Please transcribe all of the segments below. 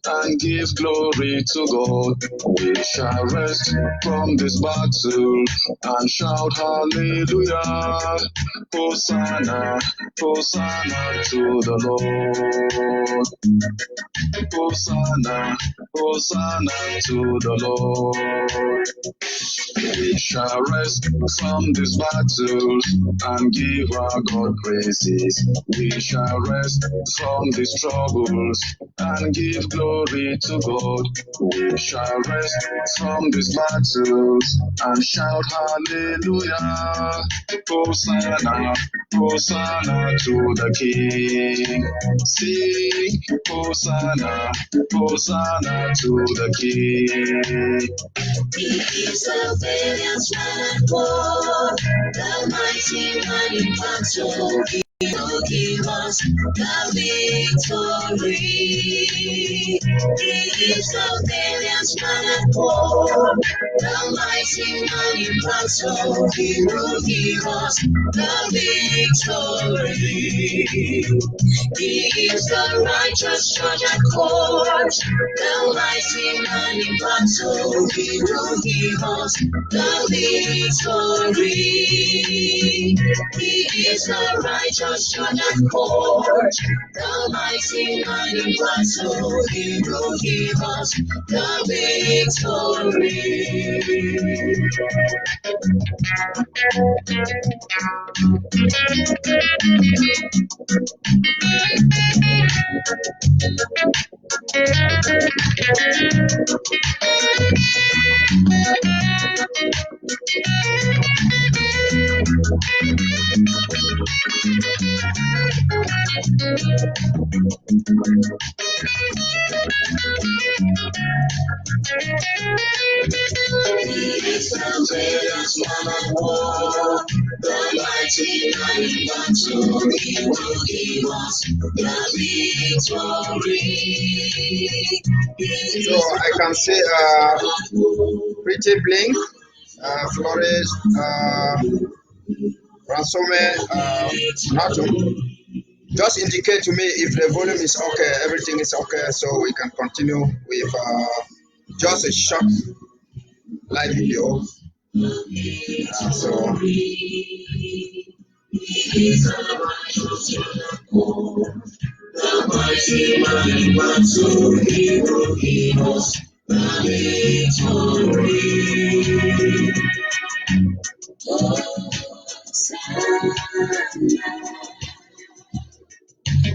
and give glory to God. We shall rest from this battle and shout hallelujah. Hosanna, Hosanna to the Lord. Hosanna, Hosanna to the Lord. We shall rest from this battle and give our God praises. We shall rest from these troubles and give glory to God. We shall rest from these battles and shout hallelujah. Hosanna, Hosanna to the King. Sing Hosanna, Hosanna to the King. He is the valiant man at war, the mighty man in battle. He will give us the victory. He is the valiant man at war, the mighty man in battle. He will give us the victory. He is the righteous judge at court, the mighty man in battle. He will give us the victory. He is the righteous judge at court, the mighty man in battle. He will give us the He is the greatest man of war, the mighty man in battle. He will give us the victory. So I can say, Pretty Blink, Flores, Ransome, Natum. Just indicate to me if the volume is okay, everything is okay, so we can continue with just a short live video. So the mighty man in battle, he will give us the victory.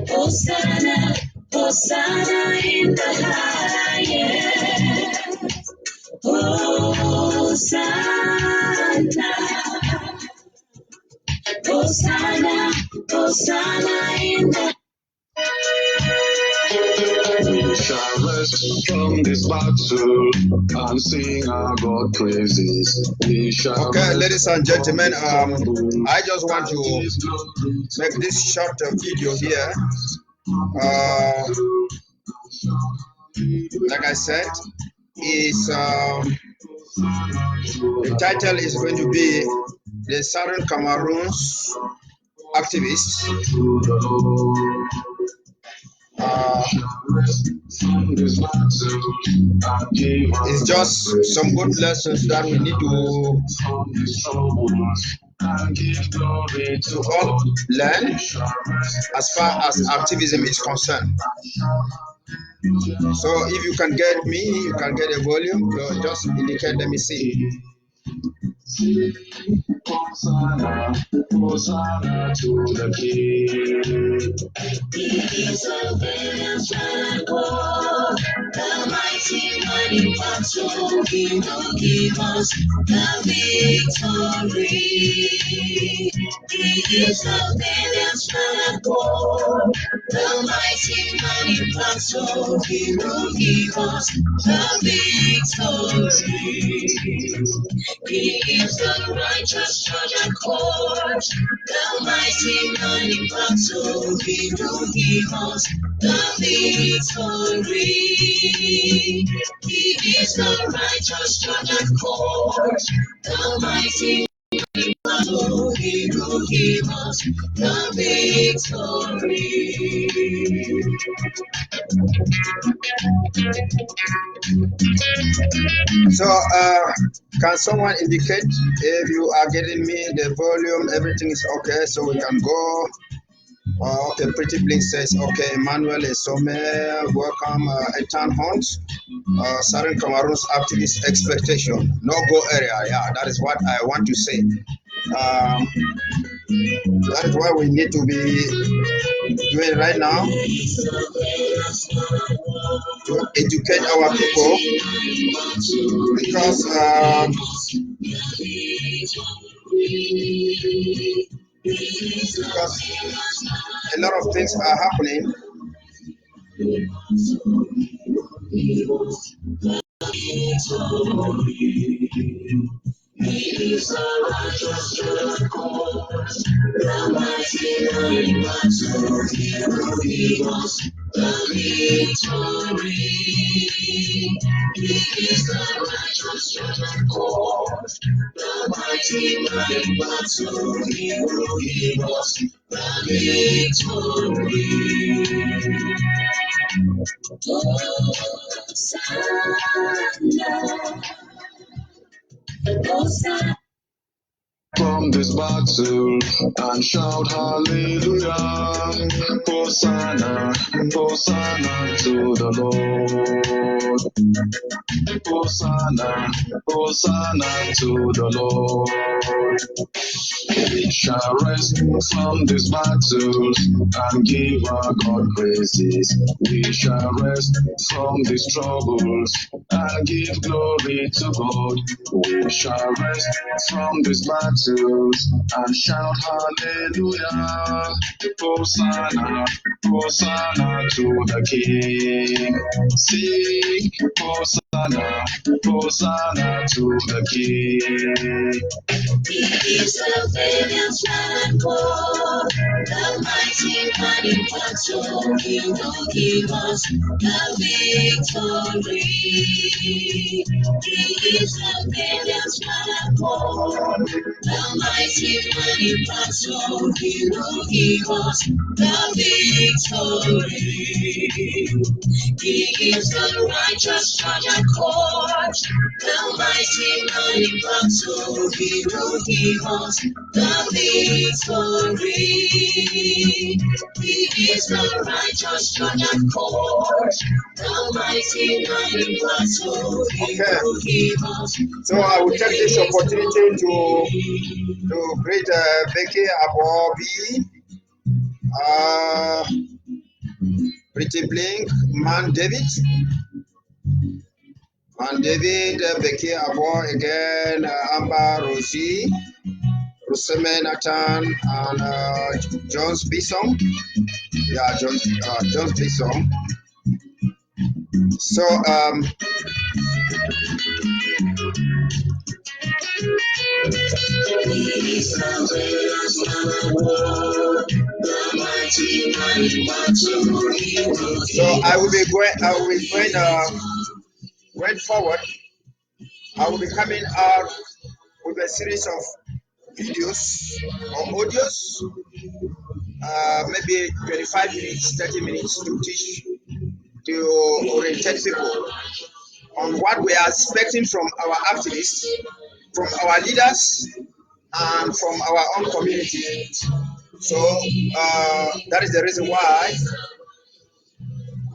Hosanna, Hosanna in the highest. Hosanna, Hosanna, Hosanna in the. We shall rest from this battle and sing our God praises. We shall. Okay, ladies and gentlemen, I just want to make this short video here. Like I said, is the title is going to be the Southern Cameroon's activists. It's just some good lessons that we need to all learn as far as activism is concerned. So if you can get me, you can get a volume, just indicate, let me see. Hosanna, Hosanna to the King. He is a valiant man at war, the mighty man in battle. He will give us the victory. He is a valiant man at war, the mighty man in battle. He will give us the victory. He is the righteous judge at court, the mighty man in battle. He will give us the victory. He is the righteous judge at court, the mighty man in battle. He will give us the victory. So, can someone indicate if you are getting me the volume, everything is okay, so we can go? Okay, Pretty Blink says, okay, Emmanuel is somewhere. Welcome, Ethan Hunt. Southern Cameroon's activist expectation. No go area. Yeah, that is what I want to say. That is what we need to be doing right now to educate our people because a lot of things are happening. He is a righteous course, the mighty name of He will give us the victory. He is the righteous course, the mighty name of He will give us the victory. Hosanna. From this battle and shout hallelujah. Hosanna, Hosanna to the Lord. Hosanna, Hosanna to the Lord. We shall rest from these battles and give our God praises. We shall rest from these troubles and give glory to God. We shall rest from these battles and shout hallelujah. Hosanna, Hosanna to the King. Sing Hosanna, Hosanna to the King. He is a valiant man, God, the mighty man in battle. He will give us the victory. He is a valiant man, God, the mighty man in battle. He will give us the victory. He is the righteous judge and court, the mighty man in battle. He will give us the victory. He is the righteous judge and court, the mighty man in battle. He will give us. So I will take this opportunity to greet Becky Abobi, Pretty Blink, Man David, Becky Abo again, Amber Rosie, Ruseme Nathan, and Jones Bison. Yeah, Jones Bison. So I will be going forward. I will be coming out with a series of videos or audios, maybe 25 minutes, 30 minutes to teach, to orientate people on what we are expecting from our activists, from our leaders, and from our own community. So that is the reason why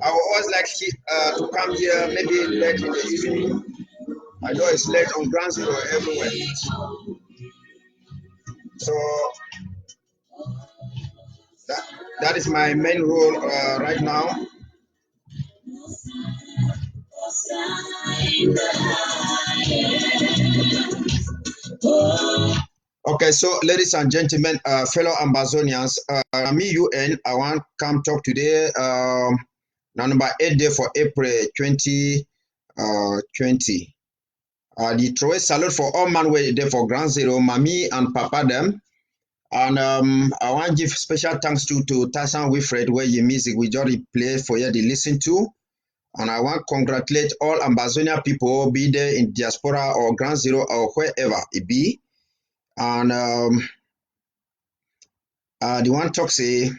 I would always like to come here maybe late in the evening. I know it's late on Ground Zero everywhere. So that is my main role right now. Okay, so ladies and gentlemen, fellow Ambazonians, me UN, I want to come talk today. Number 8 day for April 2020. The Troy salute for all man way there for Ground Zero, Mami and Papa them. And I want to give special thanks to Tassan Wilfred, where your music we just play for you to listen to. And I want to congratulate all Ambazonia people, be there in diaspora or Ground Zero or wherever it be. And The one talk say,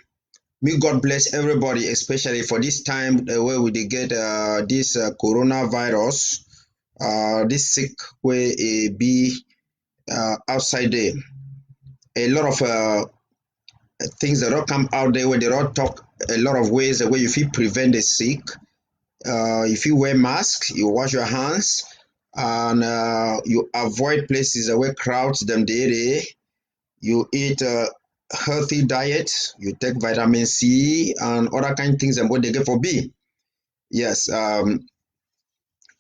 may God bless everybody, especially for this time where we dey get this coronavirus, this sick way be outside there. A lot of things that all come out there where they all talk a lot of ways where you fit prevent the sick. If you wear mask, you wash your hands, and you avoid places where crowds them dey. You eat a healthy diet, you take vitamin C and other kind things and what they get for B. Yes,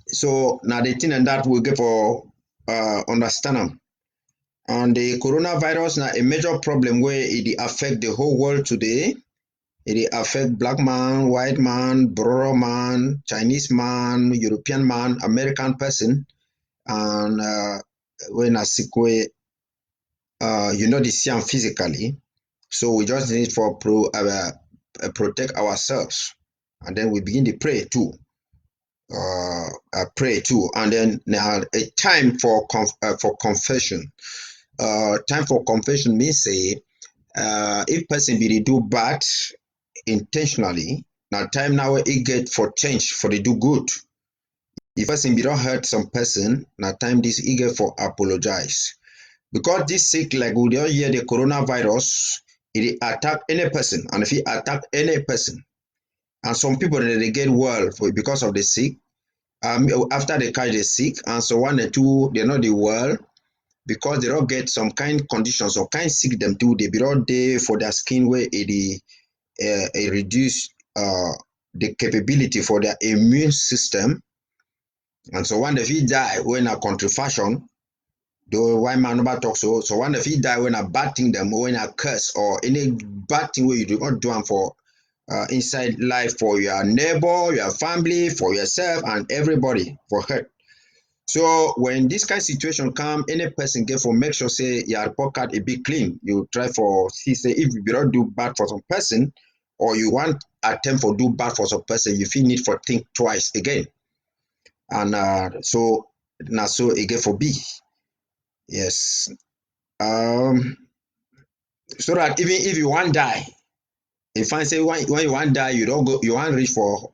so now the thing and that we get for understand them. And the coronavirus now a major problem where it affect the whole world today. It affect black man, white man, brown man, Chinese man, European man, American person, and when I sick way, you know, they see them physically. So we just need for protect ourselves, and then we begin to pray too. Pray too, and then now a time for confession. Time for confession means say if person be dey do bad intentionally, now time now it get for change for the do good. If person be don hurt some person, now time this e get for apologize. Because this sick like we don hear the coronavirus, it attack any person, and if it attack any person, and some people they get well for because of the sick. After they catch the sick, and so one and two they not the well because they don't get some kind conditions or kind sick them too. They be all day for their skin where it reduce the capability for their immune system, and so one if he die when a country fashion. Though why man never talk so one if he die when a bad thing them when a curse or any bad thing where you do not do am for inside life for your neighbor, your family, for yourself and everybody for hurt. So when this kind of situation come, any person get for make sure say your pocket a bit clean. You try for see say if you don't do bad for some person or you want attempt for do bad for some person, you feel need for think twice again. And so now so again for B. Yes. So that even if you want die, if I say when you want die, you don't go you want reach for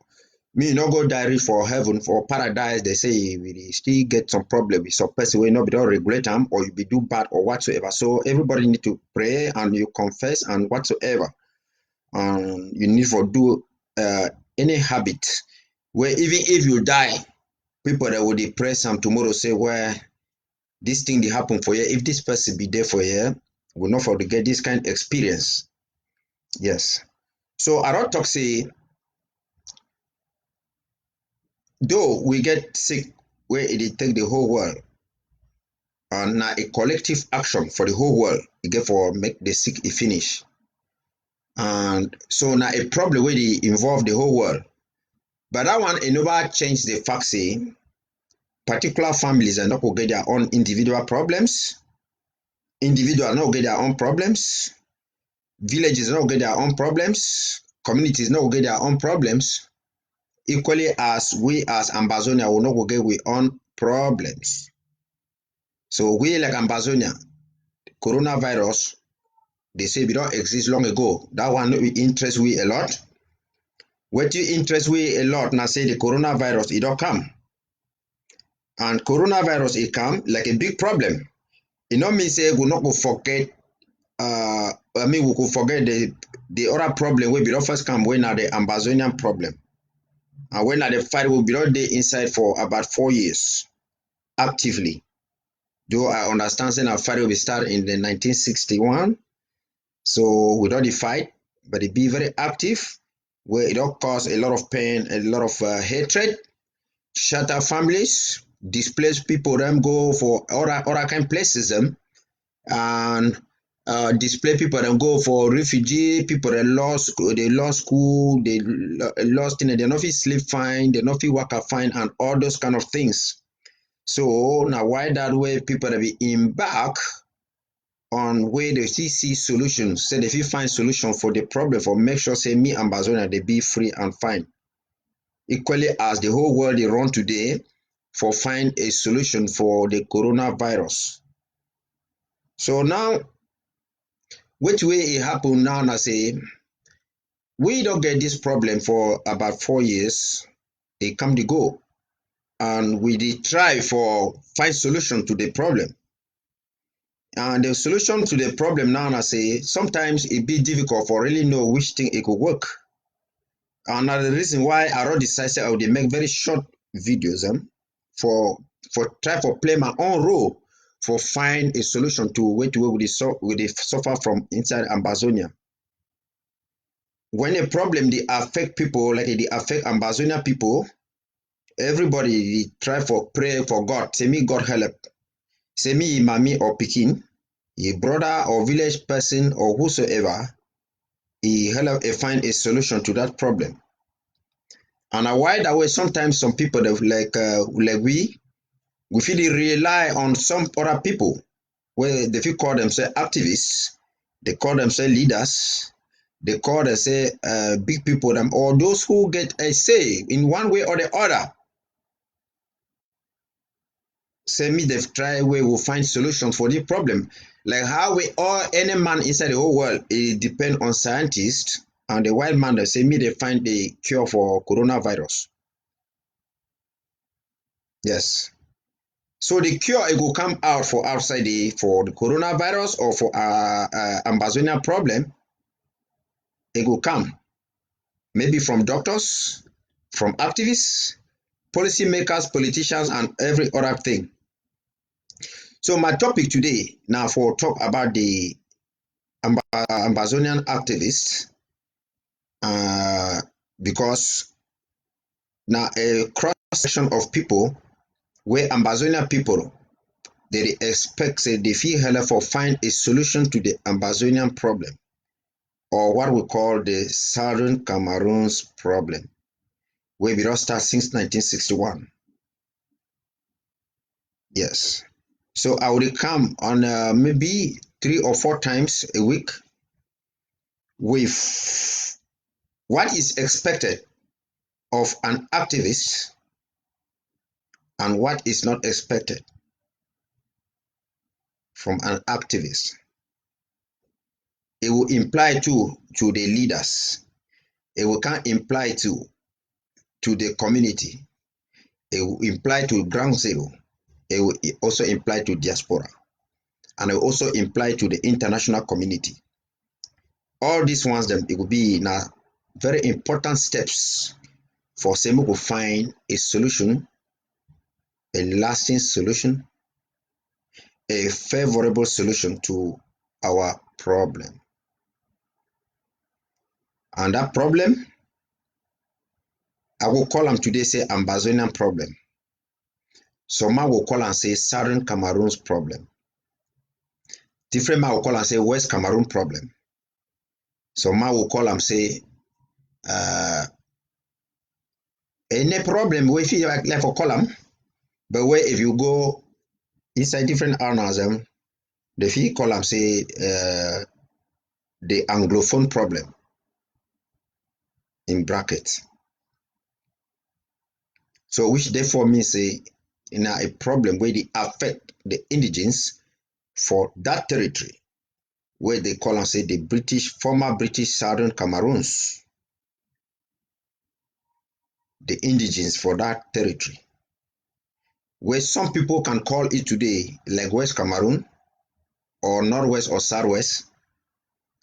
me, you not go die reach for heaven for paradise. They say we still get some problem with some person will not be don't regret them or you be do bad or whatsoever. So everybody need to pray and you confess and whatsoever. You need for do any habit where even if you die, people that will pray some tomorrow say where this thing dey happen for you. If this person be there for you, will not forget this kind of experience. Yes. So I don't talk say though we get sick where it take the whole world and na a collective action for the whole world e get for make the sick e finish. And so na a problem wey dey involve the whole world. But that one e never change the fact say particular families are not go get their own individual problems, individual not go get their own problems, villages not go get their own problems, communities not go get their own problems, equally as we as Ambazonia will not go get we own problems. So we like Ambazonia, coronavirus, they say we don't exist long ago. That one interest we a lot. What you interest we a lot now say the coronavirus it don't come. And coronavirus it come like a big problem. It not mean say we not go forget we could forget the other problem we be don't first come when are the Ambazonian problem. And when are the fight will be not there inside for about 4 years actively. Though I understand saying our fight will be start in the 1961. So we don't the fight, but it be very active, where it all cause a lot of pain, a lot of hatred, shatter families, displace people, them go for other kind places, them, and display people them go for refugee, people that lost school, they lost in they not fit sleep fine, they not fit work fine, and all those kind of things. So now why that way people that be embark on where they see solutions, say they fit find solution for the problem for make sure say me and Ambazonia they be free and fine. Equally as the whole world they run today for find a solution for the coronavirus. So now which way it happen now, I say, we don't get this problem for about 4 years. It come to go. And we did try for find solution to the problem. And the solution to the problem now, I say, sometimes it be difficult for really know which thing it could work. And that's the reason why I already decided I would make very short videos for try for play my own role for find a solution to what we suffer from inside Ambazonia. When a problem they affect people like they affect Ambazonia people, everybody they try for pray for God. Say me God help. Say me mommy or pikin, a brother or village person or whosoever, he help find a solution to that problem. And why that way sometimes some people like we feel rely on some other people where they feel call themselves activists, they call themselves leaders, they call themselves big people, them or those who get a say in one way or the other. Say me they've tried way will find solutions for the problem. Like how we all any man inside the whole world it depend on scientists and the wild man they say me they find the cure for coronavirus. Yes. So the cure it will come out for outside for the coronavirus or for Ambazonian problem, it will come maybe from doctors, from activists, policymakers, politicians, and every other thing. So my topic today now for talk about the Ambazonian activists, uh, because now a cross section of people where Ambazonian people they expect say they feel help for find a solution to the Ambazonian problem or what we call the Southern Cameroon's problem, where we don't start since 1961. Yes. So I will come on maybe 3 or 4 times a week with what is expected of an activist and what is not expected from an activist. It will imply to the leaders. It will can imply to the community. It will imply to ground zero. It will also imply to diaspora. And it will also imply to the international community. All these ones them it will be now very important steps for Semo to find a solution, a lasting solution, a favorable solution to our problem. And that problem, I will call them today say Ambazonian problem. Some will call and say Southern Cameroon's problem. Different man will call and say West Cameroon problem. Some will call and say any problem we feel like for column, but where if you go inside different owners, the fee column say the Anglophone problem in brackets. So which therefore means say in a problem where they affect the indigenes for that territory where they call and say the former British Southern Cameroons, the indigenes for that territory. Where some people can call it today like West Cameroon or Northwest or Southwest,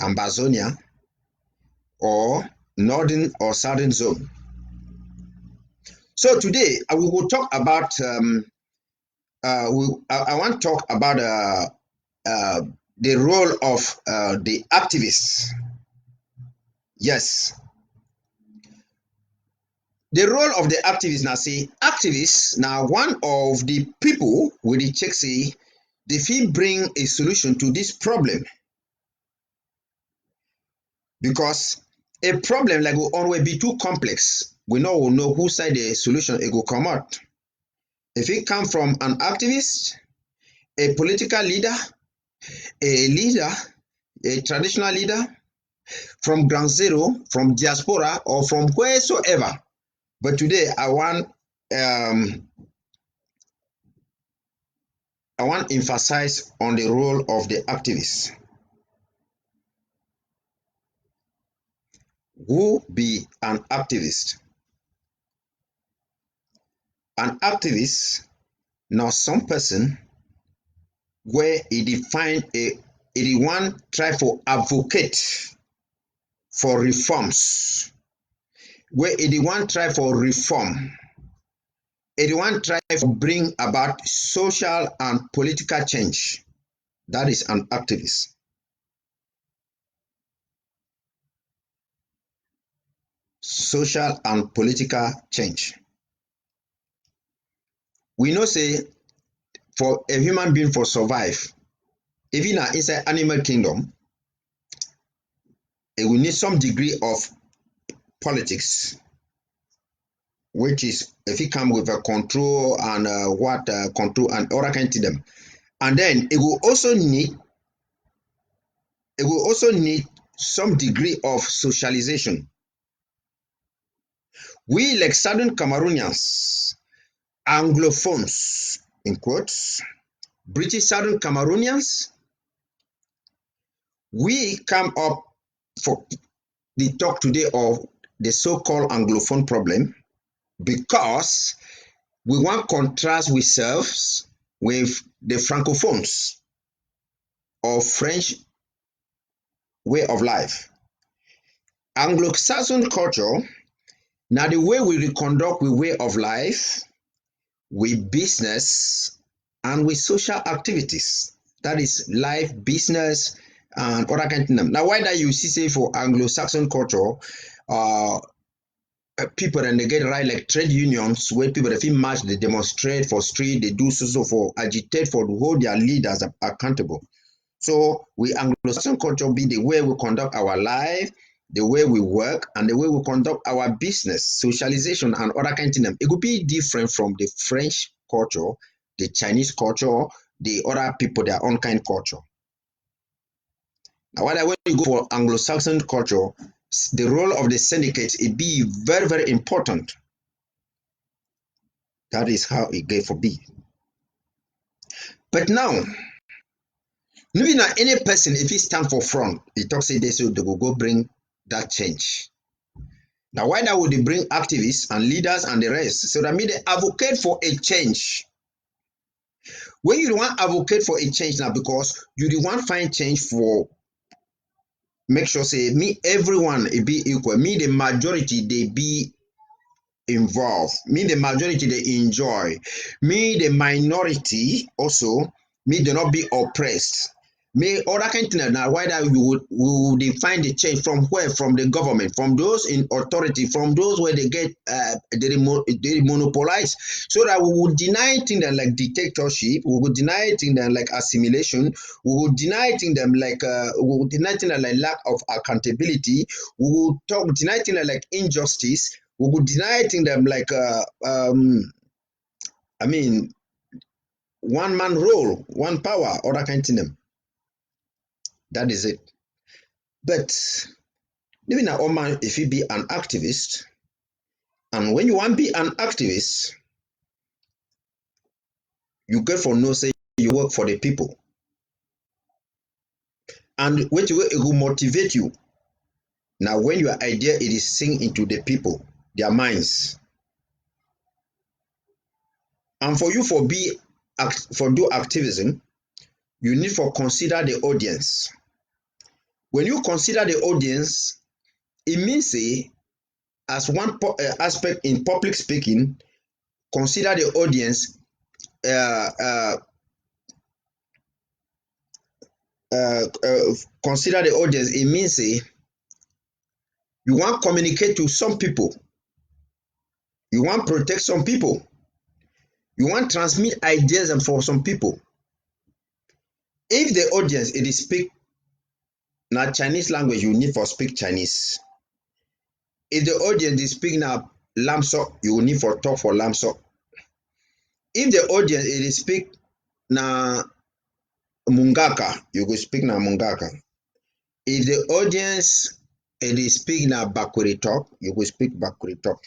Ambazonia, or Northern or Southern Zone. So today we will talk about I want to talk about the role of the activists. Yes, the role of the activists. Now, say activists. Now, one of the people with the check say they feel bring a solution to this problem because a problem like will always be too complex. We will know whose side the solution it will come out. If it come from an activist, a political leader, a leader, a traditional leader, from ground zero, from diaspora, or from wheresoever. But today I want emphasize on the role of the activists. Who be an activist? An activist now some person where he define he want try for advocate for reforms, where he want try for reform, he want try for bring about social and political change. That is an activist. Social and political change. We know say for a human being for survive, even inside animal kingdom, it will need some degree of politics, which is if it come with a control and control and other kind of them. And then it will also need some degree of socialization. We like Southern Cameroonians, Anglophones in quotes, British Southern Cameroonians, we come up for the talk today of the so-called Anglophone problem because we want contrast ourselves with the Francophones or French way of life. Anglo-Saxon culture, now the way we conduct we way of life, with business, and with social activities. That is life, business, and other kind of thing. Now, why that you see say for Anglo-Saxon culture, people and they get right like trade unions where people they feel march, they demonstrate for street, they do so for agitate for to hold their leaders accountable. So we Anglo-Saxon culture be the way we conduct our life, the way we work, and the way we conduct our business, socialization, and other kind of thing. It could be different from the French culture, the Chinese culture, the other people, their own kind of culture. Now, when you go for Anglo-Saxon culture, the role of the syndicate it be very, very important. That is how it get for be. But now, maybe not any person, if he stand for front, he talks say this, so they will go bring that change. Now, why that would they bring activists and leaders and the rest? So that means they advocate for a change. When you want advocate for a change now, because you do want find change for make sure say me everyone it be equal. Me the majority they be involved. Me the majority they enjoy. Me the minority also me do not be oppressed. Me other kind of thing now why that we would define the change from where from the government from those in authority from those where they get they monopolize so that we would deny things like dictatorship we would deny things like assimilation we would deny things like we would deny things like lack of accountability we would deny things like injustice we would deny things like I mean one man rule one power other kind of thing. That is it. But even a woman, if you be an activist, and when you want to be an activist, you get for no say you work for the people. And which way it will motivate you. Now, when your idea it is sink into the people, their minds. And for you for do activism, you need for consider the audience. When you consider the audience, it means say as one aspect in public speaking, consider the audience consider the audience, it means say you want communicate to some people, you want protect some people, you want transmit ideas and for some people. If the audience it is speak na Chinese language, you need for speak Chinese. If the audience is speak na Lamso, you will need for talk for Lamso. If the audience it is speak na Mungaka, you go speak na Mungaka. If the audience it is speak na Bakuri talk, you go speak Bakuri talk.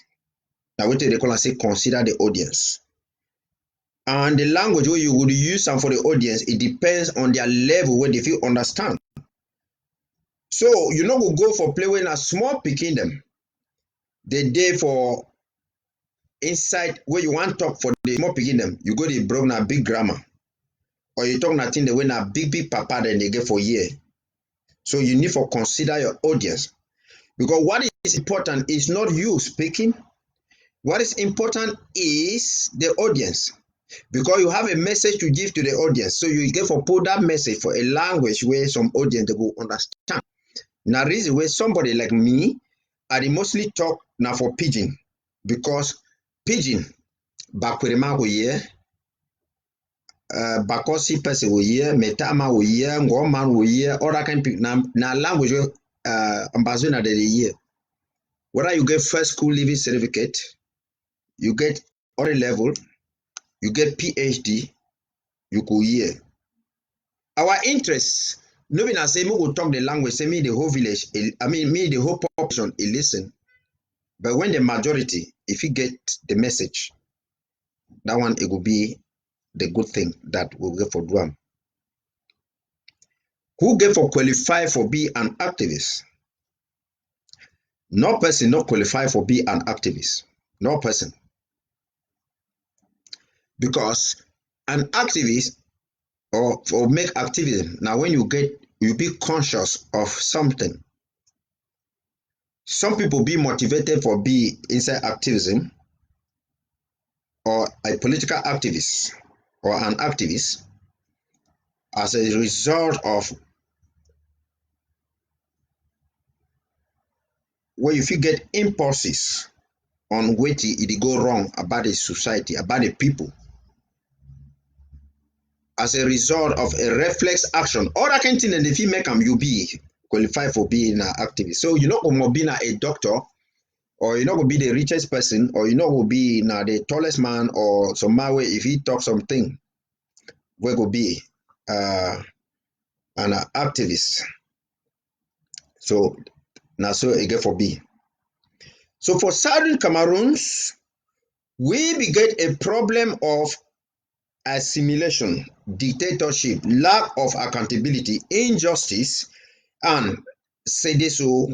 Now what they call and say consider the audience. And the language where you would use some for the audience, it depends on their level where they feel understand. So you no go for play when a small pikin them. They dey for inside where you want talk for the small pikin them. You go dey broke na big grammar. Or you talk nothing the way na big papa then they get for year. So you need to consider your audience. Because what is important is not you speaking. What is important is the audience. Because you have a message to give to the audience. So you get for put that message for a language where some audience they will understand. Now reason where somebody like me, I dey mostly talk now for pidgin. Because pidgin, bakwirima go here, bakosi person go here, metama go here, ngoman go here, other kind na language Ambazonia they hear. Whether you get first school living certificate, you get other level, you get PhD, you go hear. Our interest, no be na say me go talk the language, say me the whole village, me the whole population, listen. But when the majority, if you get the message, that one it will be the good thing that we'll get for do. Who get for qualify for be an activist? No person not qualify for be an activist. No person. Because an activist or make activism, now when you be conscious of something. Some people be motivated for be inside activism or a political activist or an activist as a result of where if you get impulses on which it go wrong about the society, about the people, as a result of a reflex action, all that kind of thing, and if you make them, you be qualified for being an activist. So you're not going to be a doctor, or you're not going to be the richest person, or you're not going to be the tallest man, or some way if he talk something, we go be an activist. So now so again for B. So for Southern Cameroons, we get a problem of assimilation, dictatorship, lack of accountability, injustice, and say this so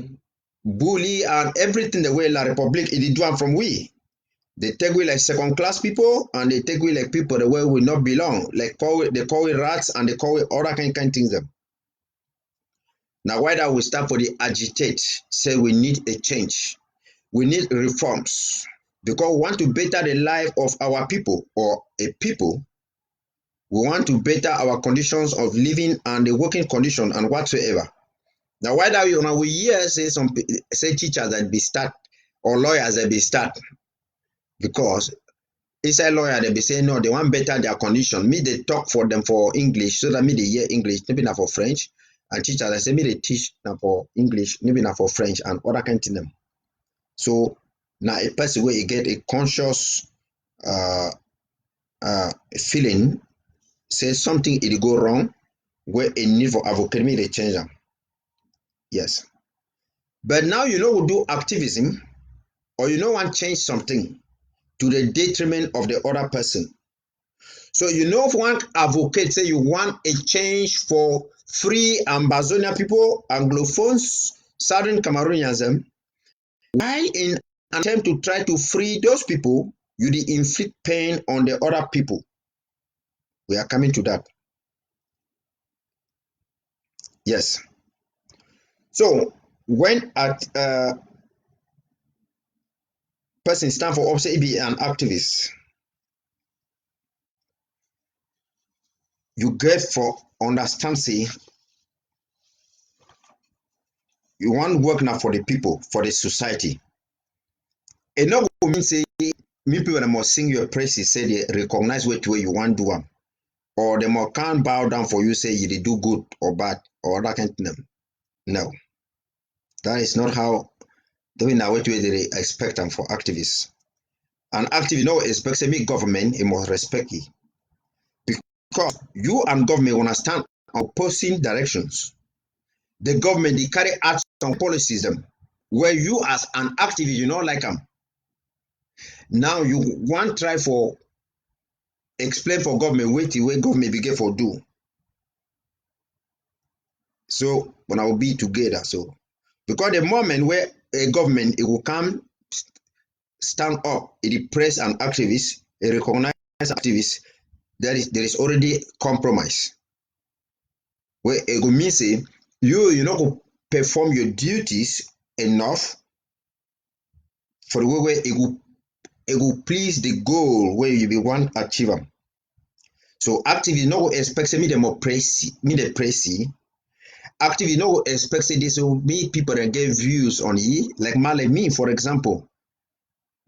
bully and everything the way La Republic it do from we. They take we like second class people and they take we like people the way we not belong. Like they call it rats and they call it other kind things them. Now why that we start for the agitate, say we need a change. We need reforms. Because we want to better the life of our people or a people. We want to better our conditions of living and the working condition and whatsoever. Now, why that we hear say teachers that be start or lawyers that be start because inside lawyer they be saying no, they want better their condition. Me they talk for them for English so that me they hear English, maybe not for French. And teachers I say me they teach now for English, maybe not for French and other kind of them. So now a person where you get a conscious feeling say something it go wrong where a need for advocate me they change them. Yes. But now you know we do activism or you know want change something to the detriment of the other person. So you know if one advocate say you want a change for free Ambazonian people, Anglophones, Southern Cameroonians, why in an attempt to try to free those people, you inflict pain on the other people? We are coming to that. Yes. So when at person stand for say be an activist, you get for understand say you want work now for the people, for the society. It not go mean say me people that must sing your praises, say they recognize which way you want to do them, or they must can't bow down for you, say you do good or bad or that kind of thing. No, that is not how doing that which way they expect them for activists. An activist no expect say me government, it must respect you. Because you and government understand opposing directions. The government they carry out some policies them where you as an activist you not like them. Now you want try for explain for government wait the way government begin for do. So when I will be together. So because the moment where a government it will come stand up, it press an activist, it recognize activists, there is already compromise. Where it will mean say you not go perform your duties enough for the way where it will please the goal where you be want achieve am. So activists no go expect say me dem oppress me dey press. Activists no go expect say this will be people that get views on it. Like me, for example,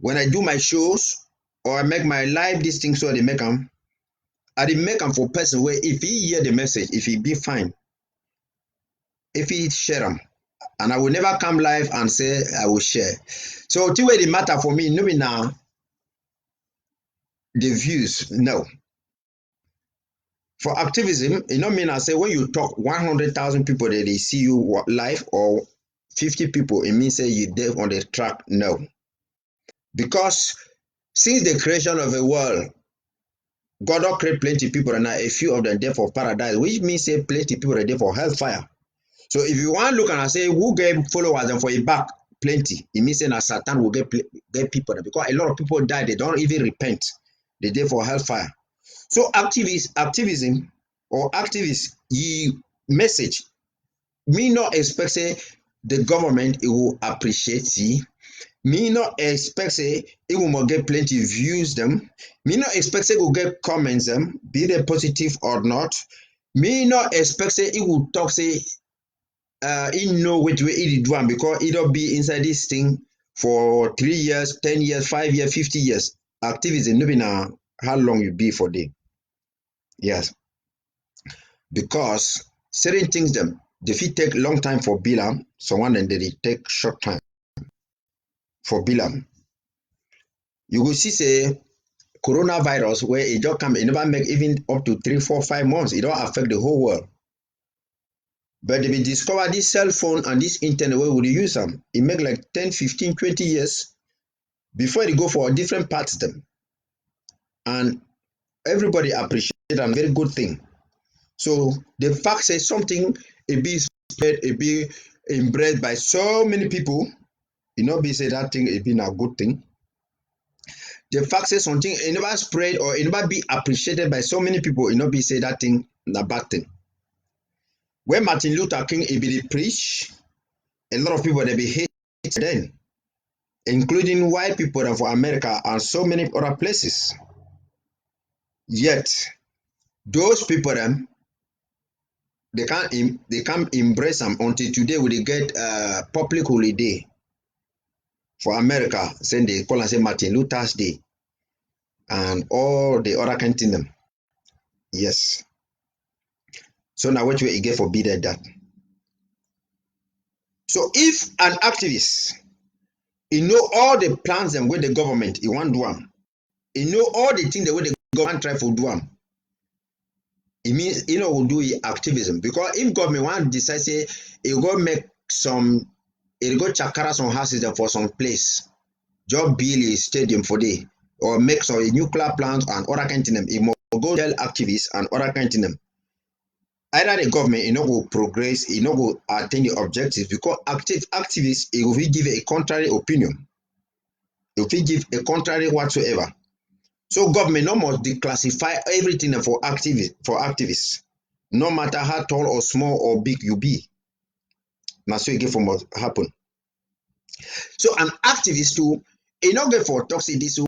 when I do my shows or I make my live this thing so I make them, I dey make them for person where if he hear the message, if he be fine, if he share them, and I will never come live and say I will share. So the way the matter for me, no be now the views, no. For activism, it no mean I say when you talk 100,000 people that they see you live or 50 people, it means say you there on the track, no. Because since the creation of the world, God don create plenty people and a few of them there for paradise, which means say plenty people are there for hellfire. So if you want to look and say who get followers and for a back plenty, it means say na Satan will get people there because a lot of people die, they don't even repent. They there for hellfire. So activism or activists, ye message, me not expect say the government it will appreciate you. Me not expect say it will get plenty views them. Me not expect say it will get comments them, be they positive or not. Me not expect say it will talk say it know which way it do am because it'll be inside this thing for 3 years, 10 years, 5 years, 50 years. Activism no be na how long you be for them. Yes. Because certain things them they fit take long time for bill am, someone then they take short time for bill am. You go see say coronavirus where it just come, it never make even up to 3, 4, 5 months. It don't affect the whole world. But they will discover this cell phone and this internet where would you use them. It make like 10, 15, 20 years before they go for different parts them. And everybody appreciate it and very good thing. So the fact say something it be spread, it be embraced by so many people, it not be say that thing it been a good thing. The fact say something it never spread or it never be appreciated by so many people, it not be say that thing a bad thing. When Martin Luther King it be preach, a lot of people they be hate then, including white people for America and so many other places. Yet those people them they can't embrace them until today when they get public holiday for America, saying they call and say Martin Luther's Day and all the other kind of them. Yes. So now what way you get forbidden that. So if an activist, he know all the plans them with the government, he want do them. He know all the things the way the government try to do them. It means will do activism because if government want decide say he go make some, he go chakara some houses them for some place, just build a stadium for day or make some nuclear plants and other kind of them. He must go tell activists and other kind of them. Either the government go progress, go attain the objectives because activists it will give a contrary opinion. It will give a contrary whatsoever. So government no must declassify everything for activists, no matter how tall or small or big you be. Now so again for must happen. So an activist too, not get for toxic this,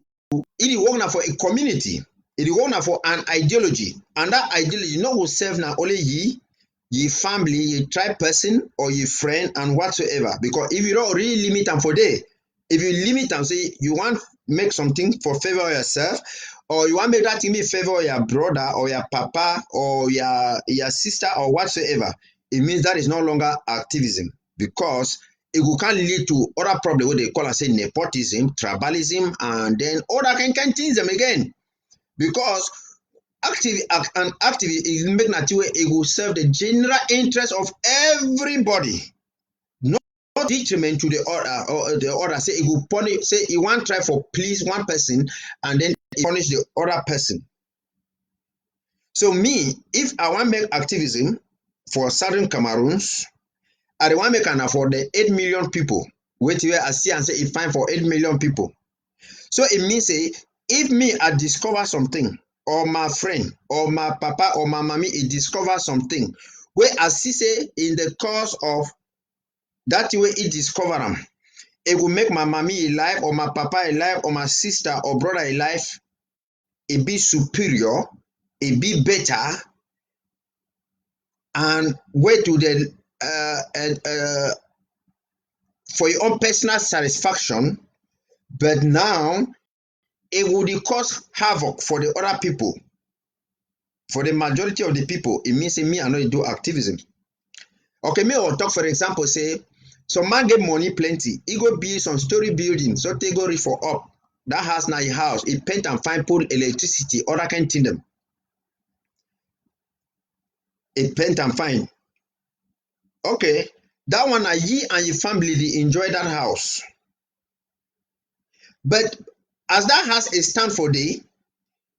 it work for a community, it work for an ideology, and that ideology no will serve now only ye family, ye tribe person or ye friend and whatsoever. Because if you don't really limit them for day, if you limit them, say you want make something for favor yourself, or you want make that thing be favor your brother or your papa or your sister or whatsoever, it means that is no longer activism because it can lead to other problems what they call and say nepotism, tribalism, and then other kind things them again. Because an activist is make that way it will serve the general interest of everybody, not detriment to the other or the other. Say it will punish, say you want try for please one person and then punish the other person. So me, if I want make activism, for southern Cameroons, I the one make an afford the 8 million people. Wait where I see and say it fine for 8 million people. So it means say if me I discover something, or my friend, or my papa, or my mommy, it discover something, where I see say in the course of that way it discover them, it will make my mommy alive, or my papa alive, or my sister or brother alive, it be superior, it be better, and way to the for your own personal satisfaction, but now it would cause havoc for the other people. For the majority of the people, it means me I know do activism. Okay, me or talk for example, say some man get money plenty, he go build some story building, so they go reach for up. That house na a house, he paint and fine, put electricity, other kind thing them. He paint and fine. Okay, that one na ye and your family they enjoy that house. But as that house is stand for day,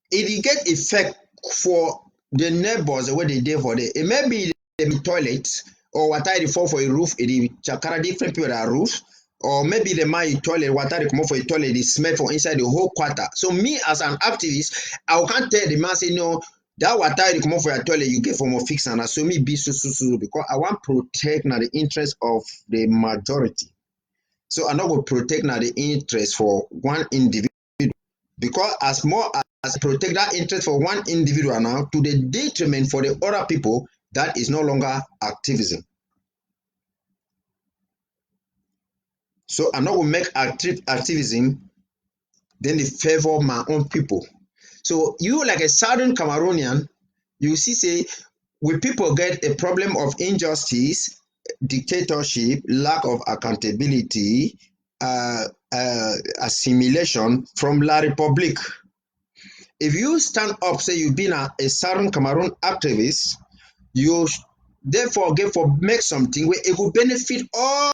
it get effect for the neighbors where they dey for there. It may be the toilet or water dey fall for a roof, it dey chakara different people that roof, or maybe the man toilet water dey comot for a toilet, dey smell for inside the whole quarter. So me as an activist, I can't tell the man say no, that water dey comot for your toilet you get from a fix and so me be so because I want protect na the interest of the majority. So I no go protect na the interest for one individual. Because as more as protect that interest for one individual now to the detriment for the other people, that is no longer activism. So I'm not going to make activism then they favor my own people. So you like a southern Cameroonian, you see say when people get a problem of injustice, dictatorship, lack of accountability, assimilation from La Republique. If you stand up, say you've been a Southern Cameroon activist, you therefore get for make something where it will benefit all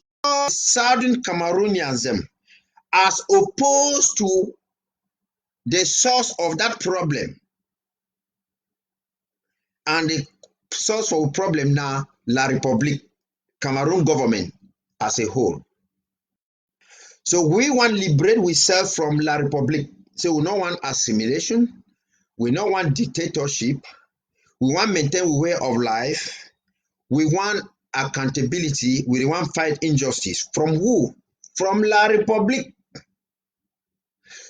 Southern Cameroonians as opposed to the source of that problem. And the source of the problem now, La Republique, Cameroon government as a whole. So we want to liberate ourselves from La Republique. So we don't want assimilation, we don't want dictatorship, we want to maintain a way of life, we want accountability, we want to fight injustice. From who? From La Republique.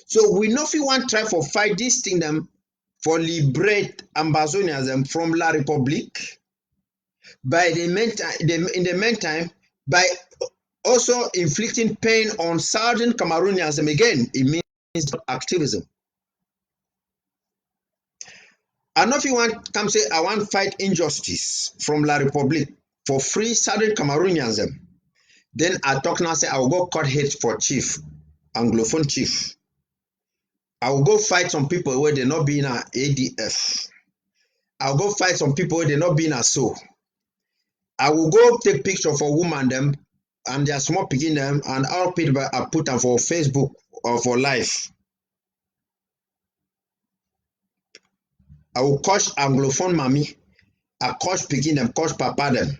So we know if we want to try for fight this thing them for liberate Ambazonians from La Republique. By the meantime, in the meantime, by also inflicting pain on Southern Cameroonians again, it means activism. And if you want come say I want fight injustice from La Republique for free Southern Cameroonians, then I talk now say I will go cut heads for chief, Anglophone chief. I will go fight some people where they not being a ADF. I will go fight some people where they not being a so. I will go take picture for woman them and their small picking them and all people I put them for Facebook or for life. I will coach Anglophone mommy, I coach picking them, coach papa them.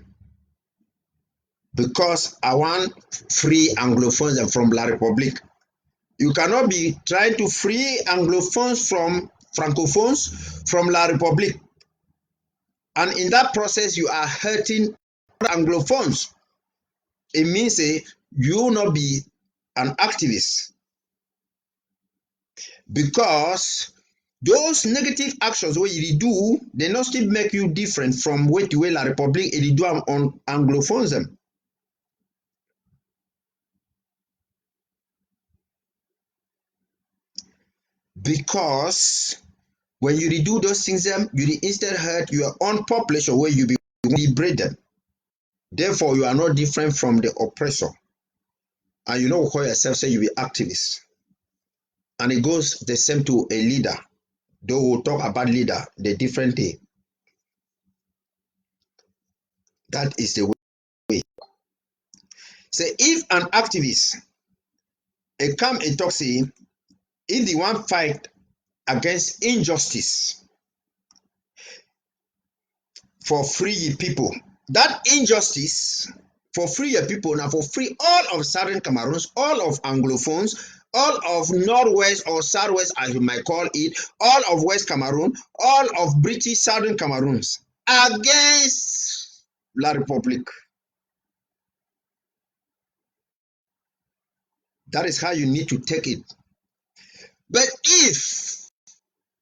Because I want free Anglophones from La Republique. You cannot be trying to free Anglophones from Francophones from La Republique. And in that process, you are hurting Anglophones. It means you will not be an activist. Because those negative actions what you do, they not still make you different from what you La Republique and you do on Anglophones them. Because when you do those things, you instead hurt your own population where you be liberate them. Therefore, you are not different from the oppressor. And you know call yourself say you be activist. And it goes the same to a leader. Though we'll talk about leader, the different day. That is the way. Say if an activist come and talk say if they want fight against injustice for free people, that injustice for free your people now, for free all of Southern Cameroons, all of Anglophones, all of Northwest or Southwest as you might call it, all of West Cameroon, all of British Southern Cameroons against La Republique. That is how you need to take it. But if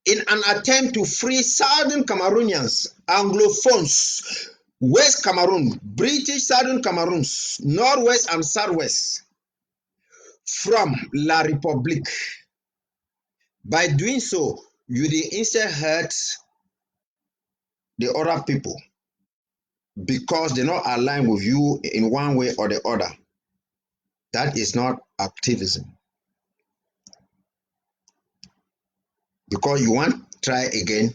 in an attempt to free Southern Cameroonians, Anglophones, West Cameroon, British Southern Cameroons, Northwest and Southwest from La Republique, by doing so, you instead hurt the other people because they're not aligned with you in one way or the other. That is not activism. Because you want to try again,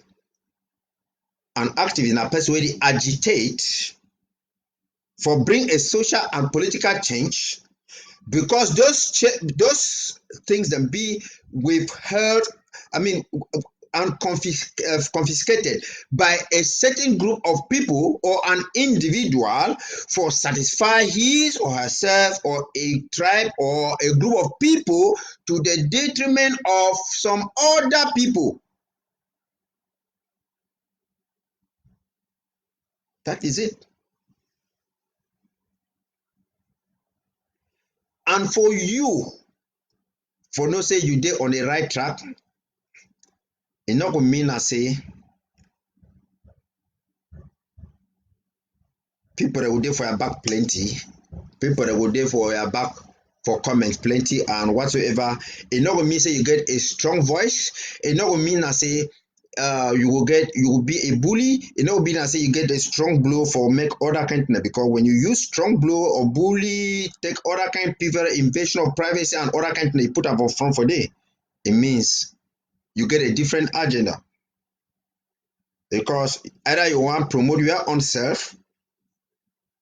an activist, a person where they agitate for bring a social and political change, because those things then be withheld, I mean, and confiscated by a certain group of people or an individual for satisfy his or herself or a tribe or a group of people to the detriment of some other people. That is it. And for you, for no say you dey on the right track, it not go mean I say people that will dey for your back plenty, people that will dey for your back for comments plenty and whatsoever. It not go mean say you get a strong voice. It not go mean I say you will be a bully. It not go mean I say you get a strong blow for make other kind of, because when you use strong blow or bully, take other kind of people invasion of privacy and other kind of you put up up front for day, it means you get a different agenda. Because either you want to promote your own self,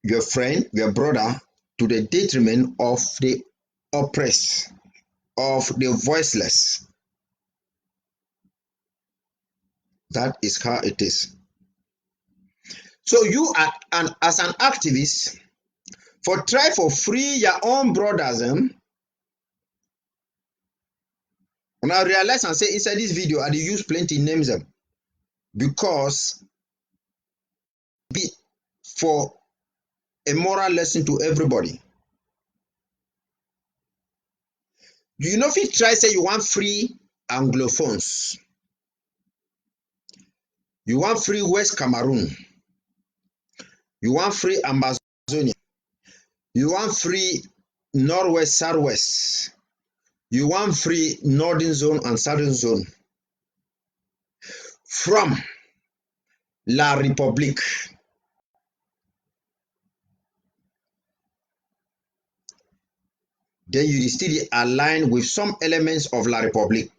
your friend, your brother, to the detriment of the oppressed, of the voiceless. That is how it is. So you as an activist, for try for free your own brothers, when I realize and say inside this video, I use plenty names them because be for a moral lesson to everybody. You know if you try say you want free Anglophones, you want free West Cameroon, you want free Ambazonia, you want free Northwest, Southwest, you want free Northern Zone and Southern Zone from La Republique. Then you still align with some elements of La Republique.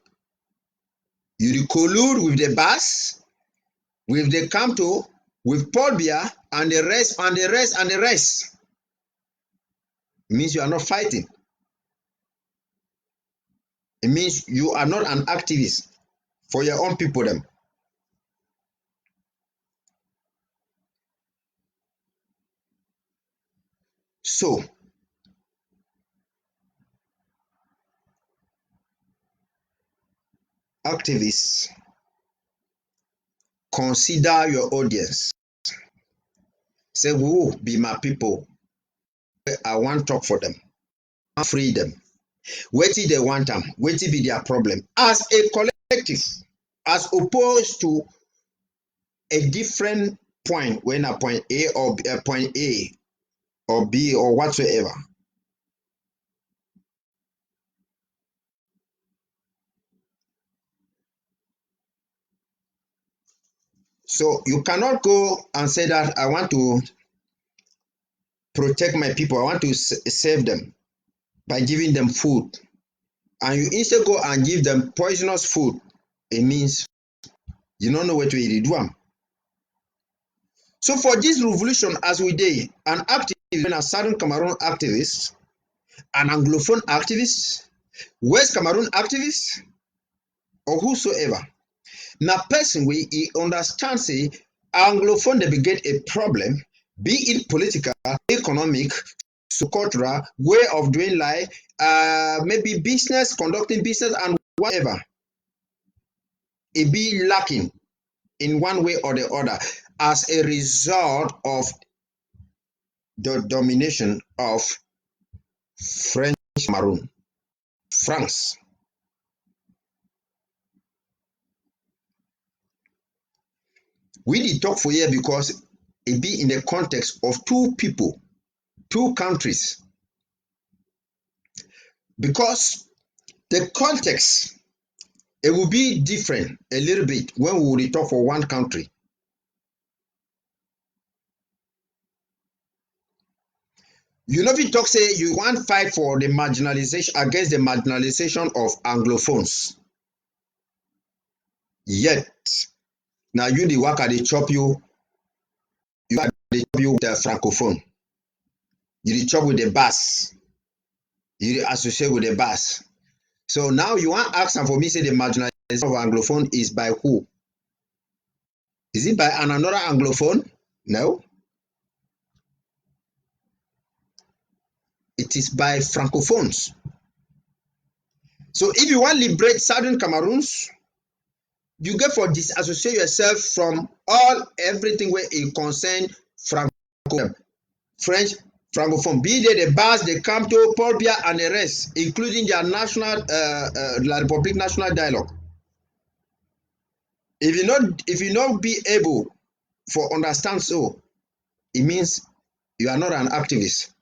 You collude with the Bass, with the Camto, with Paul Biya, and the rest, and the rest, and the rest. It means you are not fighting. It means you are not an activist for your own people them. So, activists, consider your audience. Say, who be my people? I want to talk for them. I want free them. Wetin they want them? Wetin be their problem? As a collective, as opposed to a different point, when a point A or a point A or B or whatsoever. So you cannot go and say that I want to protect my people, I want to save them by giving them food, and you instead go and give them poisonous food. It means you don't know what to do them. So for this revolution, as we did, an activist, a Southern Cameroon activist, an Anglophone activist, West Cameroon activist, or whosoever. Now, person we he understands say Anglophone they get a problem be it political, economic, so cultural, way of doing life, maybe business, conducting business, and whatever. It be lacking in one way or the other as a result of the domination of French Cameroon, France. We did talk for here because it be in the context of two people, two countries. Because the context, it will be different a little bit when we will talk for one country. You know, if you talk, say you want fight for the marginalization against the marginalization of Anglophones. Yet, now you the work they chop you are they chop you with the Francophone. You the chop with the bass. You the associate with the bass. So now you want to ask them for me say the marginalization of Anglophone is by who? Is it by another Anglophone? No. It is by Francophones. So if you want to liberate Southern Cameroons, you get for disassociate yourself from everything where it concern Francophone, French Francophone, be they the Bas, the Camto, Paul Biya, and the rest, including their national, La Republique national dialogue. If you not be able for understand so, it means you are not an activist.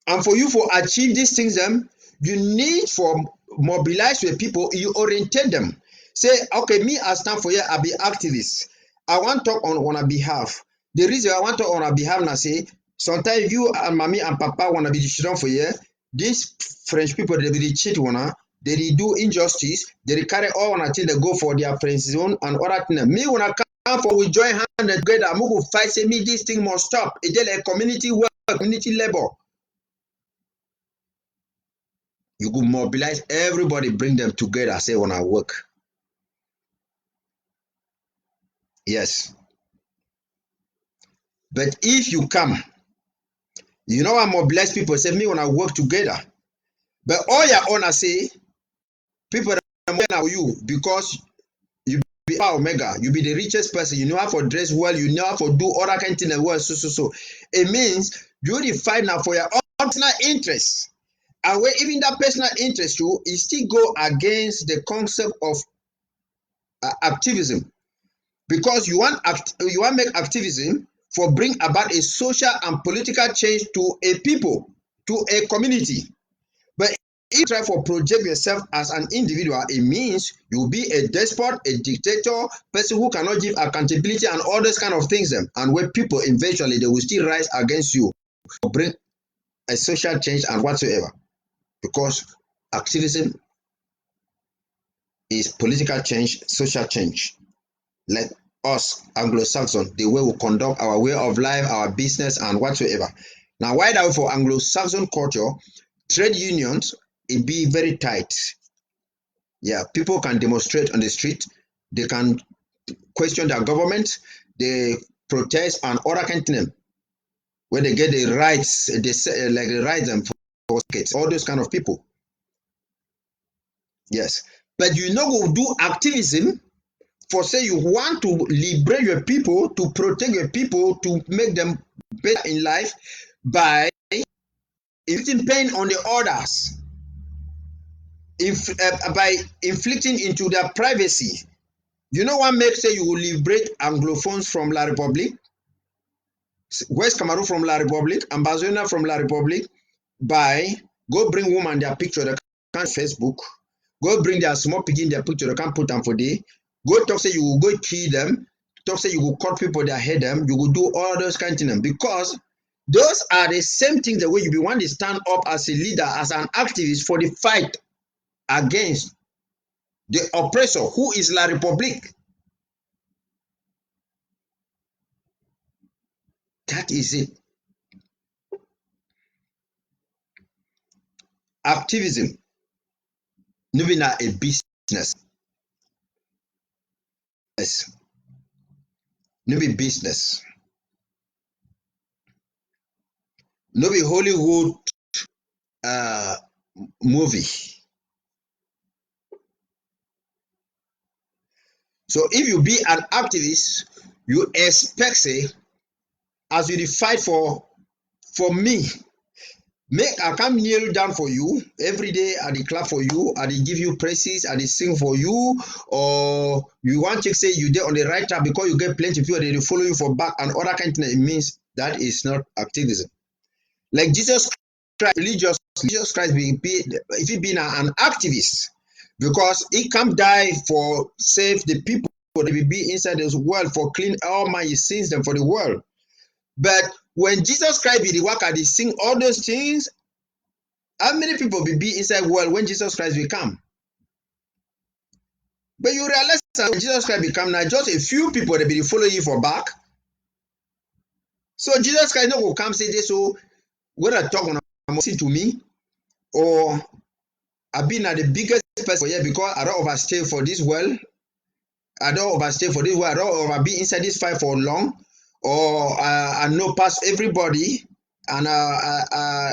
And for you for achieve these things, you need for mobilize with people, you orientate them. Say, okay, me I stand for here, I be activist. I want to talk on a behalf. The reason I want to talk on a behalf now say, sometimes you and mommy and papa wanna be the children for here. These French people they be the cheat wanna, they do injustice, they carry all until they go for their friend zone and other things. Me wanna come for we join hand together, we go fight say me this thing must stop. It's like community work, community labor. You could mobilize everybody, bring them together, say when I work. Yes. But if you come, you know I mobilize people, say me when I work together. But all your honor say, people are you because you be Omega, you be the richest person, you know how to dress well, you know how to do other kind of things well, so. It means you define now for your personal interest. And where even that personal interest you, it still go against the concept of activism. Because you want make activism for bring about a social and political change to a people, to a community. But if you try for project yourself as an individual, it means you will be a despot, a dictator, person who cannot give accountability and all those kind of things. And where people eventually they will still rise against you to bring a social change and whatsoever. Because activism is political change, social change. Like us Anglo-Saxon, the way we conduct our way of life, our business, and whatsoever. Now, why that for Anglo-Saxon culture, trade unions it be very tight. Yeah, people can demonstrate on the street, they can question their government, they protest and other kind of thing. When they get the rights, they say, like the rights and for all those kind of people. Yes, but you know go do activism for say you want to liberate your people, to protect your people, to make them better in life by inflicting pain on the others, by inflicting into their privacy. You know what makes say you will liberate Anglophones from La Republique, West Cameroon from La Republique, Ambazonia from La Republique, by go bring woman their picture, they can Facebook, go bring their small pikin their picture, they can put them for day, go talk say you will go kill them, talk say you will cut people their head them, you will do all those kind of things because those are the same things the way you be want to stand up as a leader, as an activist for the fight against the oppressor who is La Republique. That is it. Activism, moving at a business. Yes. no be business, no be Hollywood uh, movie. So if you be an activist, you expect say as you dey fight for me, make I come kneel down for you every day. I dey clap for you, I dey give you praises, I dey sing for you, or you want to say you dey on the right track because you get plenty people dey follow you for back and other kind of thing. It means that is not activism. Like Jesus Christ, Jesus Christ if he be an activist because he come die for save the people that will be inside this world for clean all my sins them for the world. But when Jesus Christ be the worker, they sing all those things. How many people will be inside the world when Jesus Christ will come? But you realize that when Jesus Christ will come, now just a few people that will follow you for back. So Jesus Christ no will come say this. So when I talk on listen to me, or I've been at the biggest person here because I don't overstay for this world. I don't overstay for this world. I don't overbe inside this fight for long, or I know past everybody, and I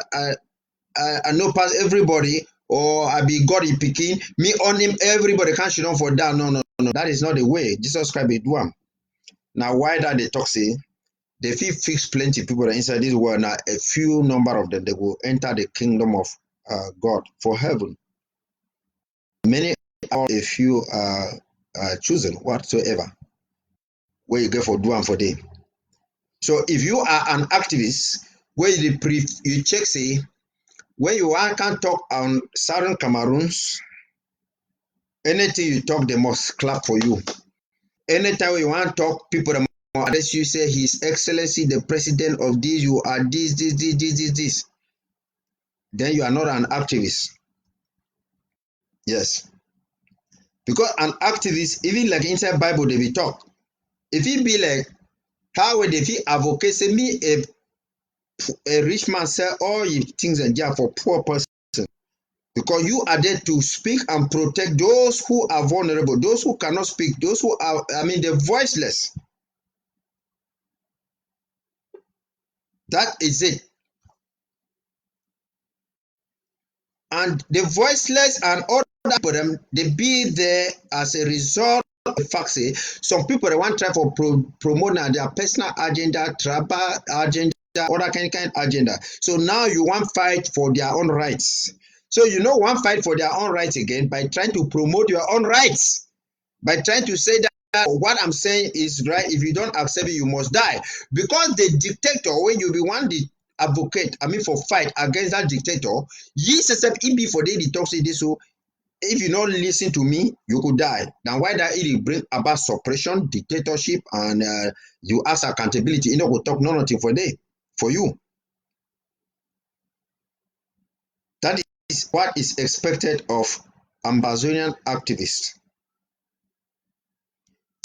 know past everybody, or I be God in picking me on him. Everybody can't shit on for that. No. That is not the way Jesus Christ be do am. Now why that they talk say they fit fix plenty people that inside this world. Now a few number of them they will enter the kingdom of God for heaven. Many are a few chosen whatsoever where you get for do and for them. So if you are an activist, where you check say when you can talk on Southern Cameroons, anything you talk they must clap for you. Anytime you want to talk, people that unless you say His Excellency the President of this, you are this. Then you are not an activist. Yes. Because an activist, even like inside Bible, they be talk. If he be like, how would if he advocate say me a rich man sell all his things and yeah for poor person? Because you are there to speak and protect those who are vulnerable, those who cannot speak, those who are, the voiceless. That is it. And the voiceless and other people, they be there as a result of the fact say some people they want to try for promote their personal agenda, tribal agenda, other kind agenda. So now you want fight for their own rights. So you know one fight for their own rights again by trying to promote your own rights, by trying to say that what I'm saying is right. If you don't accept it, you must die. Because the dictator, when you be one the advocate, for fight against that dictator, ye accept it be for the talk say this. So if you not listen to me, you could die. Now why that it bring about suppression, dictatorship, and you ask accountability, you know go talk nothing for you. That is what is expected of Ambazonian activists.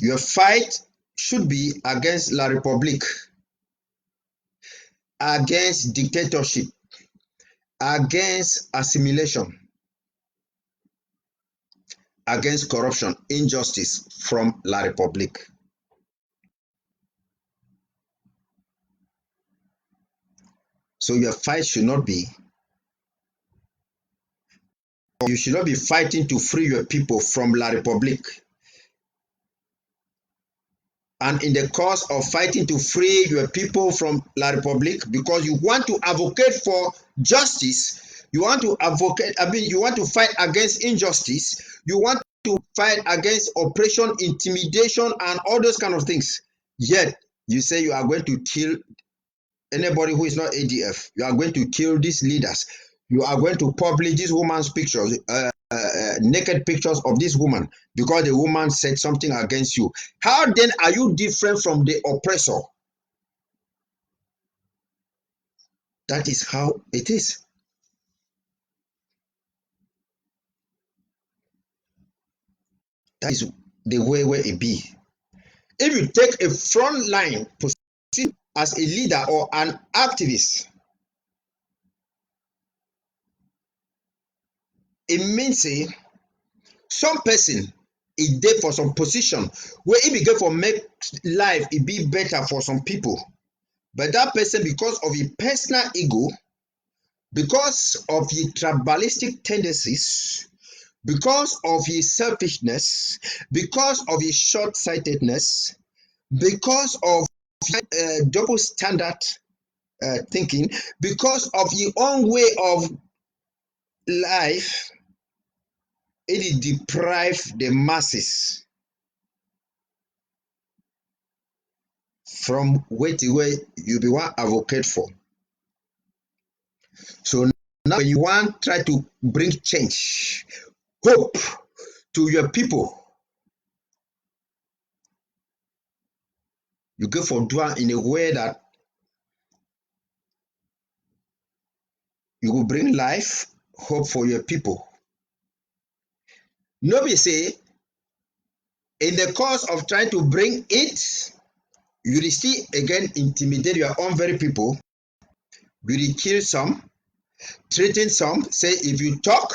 Your fight should be against La Republique, against dictatorship, against assimilation, against corruption, injustice from La Republique. So your fight should not be, you should not be fighting to free your people from La Republique. And in the course of fighting to free your people from La Republique, because you want to advocate for justice, you want to advocate, you want to fight against injustice, you want to fight against oppression, intimidation, and all those kind of things. Yet, you say you are going to kill anybody who is not ADF. You are going to kill these leaders. You are going to publish this woman's pictures, naked pictures of this woman because the woman said something against you. How then are you different from the oppressor? That is how it is. That is the way where it be. If you take a front line position as a leader or an activist, it means some person e dey for some position wey e be get for make life e be better for some people, but that person, because of his personal ego, because of his tribalistic tendencies, because of his selfishness, because of his short-sightedness, because of double standard thinking, because of his own way of life, it deprive the masses from wetin wey you be wan advocate for. So now when you wan try to bring change, hope to your people, you go for do am in a way that you go bring life, hope for your people. No be say in the course of trying to bring it, you dey still again intimidate your own very people, you dey kill some, threaten some, say if you talk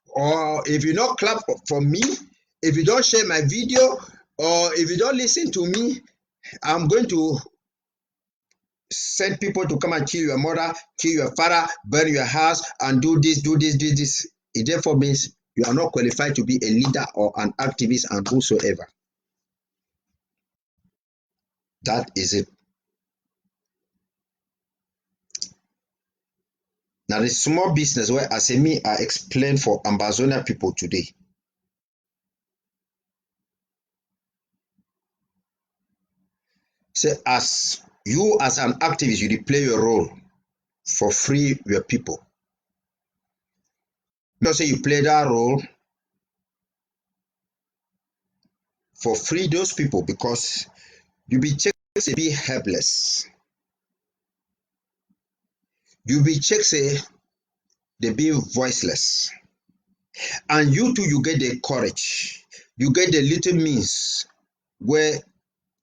or if you no clap for me, if you don't share my video or if you don't listen to me, I'm going to send people to come and kill your mother, kill your father, burn your house, and do this, do this, do this. It therefore means you are not qualified to be a leader or an activist and whosoever. That is it. Now the small business where as me I explain for Ambazonian people today. Say as you as an activist, you dey play your role for free your people. Not say you play that role for free those people because you be check say be helpless. You be check say they be voiceless. And you too, you get the courage. You get the little means where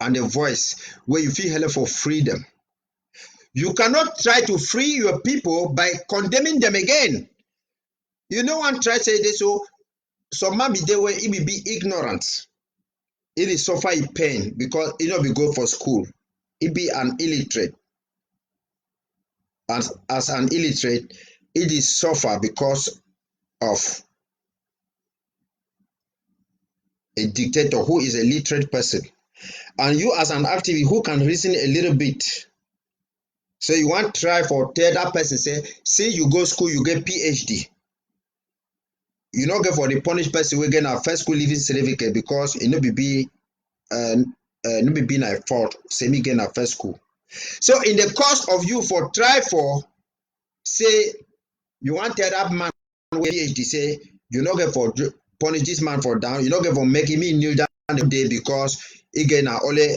and the voice where you feel help for freedom. You cannot try to free your people by condemning them again. You know one try say this, so some man be there where he be ignorant. He dey suffer in pain because he not be go for school. He be an illiterate. As an illiterate, he dey suffer because of a dictator who is a literate person. And you as an activist who can reason a little bit. So you want try for tell that person say you go school, you get PhD. You not get for the punish person we get a first school living certificate because it no be na fault. Say me get a first school. So in the course of you for try for say you want tell that man with PhD say you not get for punish this man for down, you not get for making me kneel down the day because he get na only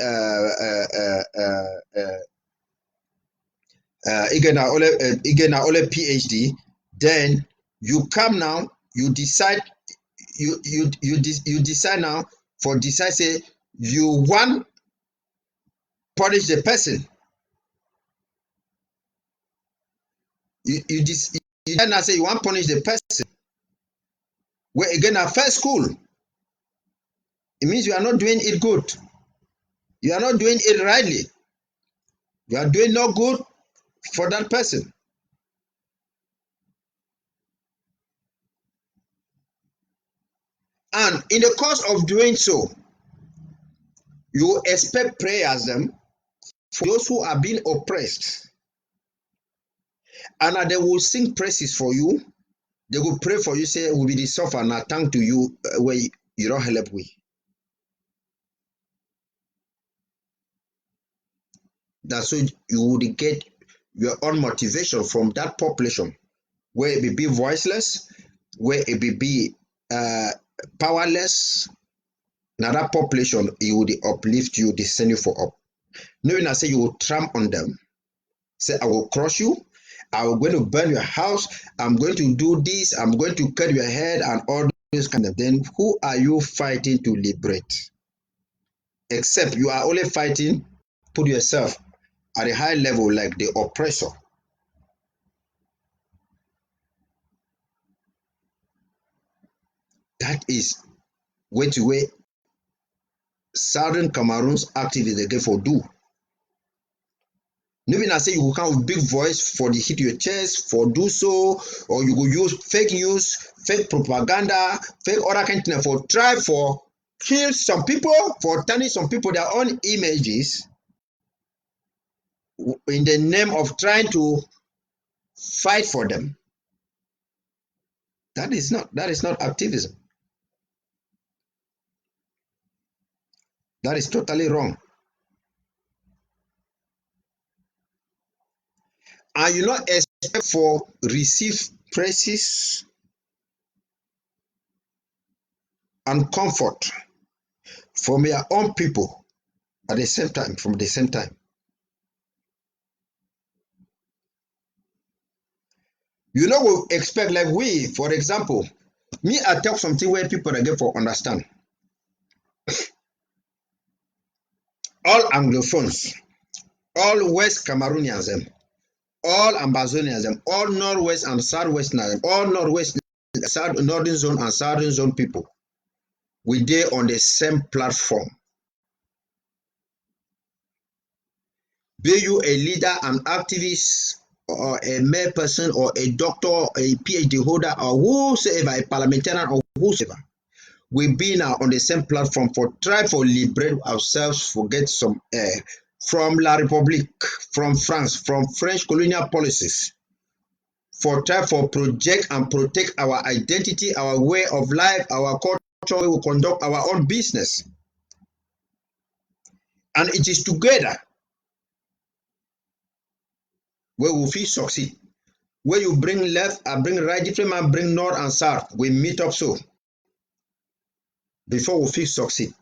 he get na only PhD. Then you come now, you decide you decide now for decide say you want punish the person. You decide now say you want punish the person. Where again at first school, it means you are not doing it good. You are not doing it rightly. You are doing no good for that person. And in the course of doing so, you expect prayers them for those who are being oppressed. And they will sing praises for you. They will pray for you, say, will be the suffer and thank to you where you don't help with. That's so you would get your own motivation from that population where it be voiceless, where it be powerless. Now that population, it would uplift you, they send you for up. Knowing I say you will tramp on them, say I will crush you, I'm going to burn your house, I'm going to do this, I'm going to cut your head and all this kind of. Then who are you fighting to liberate? Except you are only fighting, put yourself at a high level like the oppressor. That is way Southern Cameroon's activists they get for do. Maybe I say you will come with big voice for the hit your chest for do so, or you go use fake news, fake propaganda, fake other kind of thing for try for kill some people, for turning some people their own images in the name of trying to fight for them. That is not activism. That is totally wrong. And you not expect for receive praises and comfort from your own people at the same time, from the same time. You know, we expect like we, for example, me, I talk something where people again for understand. All Anglophones, all West Cameroonians, all Ambazonians, all Northwest and Southwesterners, all Northwest, South, Northern Zone and Southern Zone people, we there on the same platform. Be you a leader, an activist, or a mayor person, or a doctor, or a PhD holder, or whosoever, a parliamentarian, or whosoever, we be now on the same platform for try for liberate ourselves, forget some from La République, from France, from French colonial policies, for try for project and protect our identity, our way of life, our culture, we will conduct our own business. And it is together where we will succeed. Where you bring left, I bring right, different man bring north and south. We meet up so before we succeed.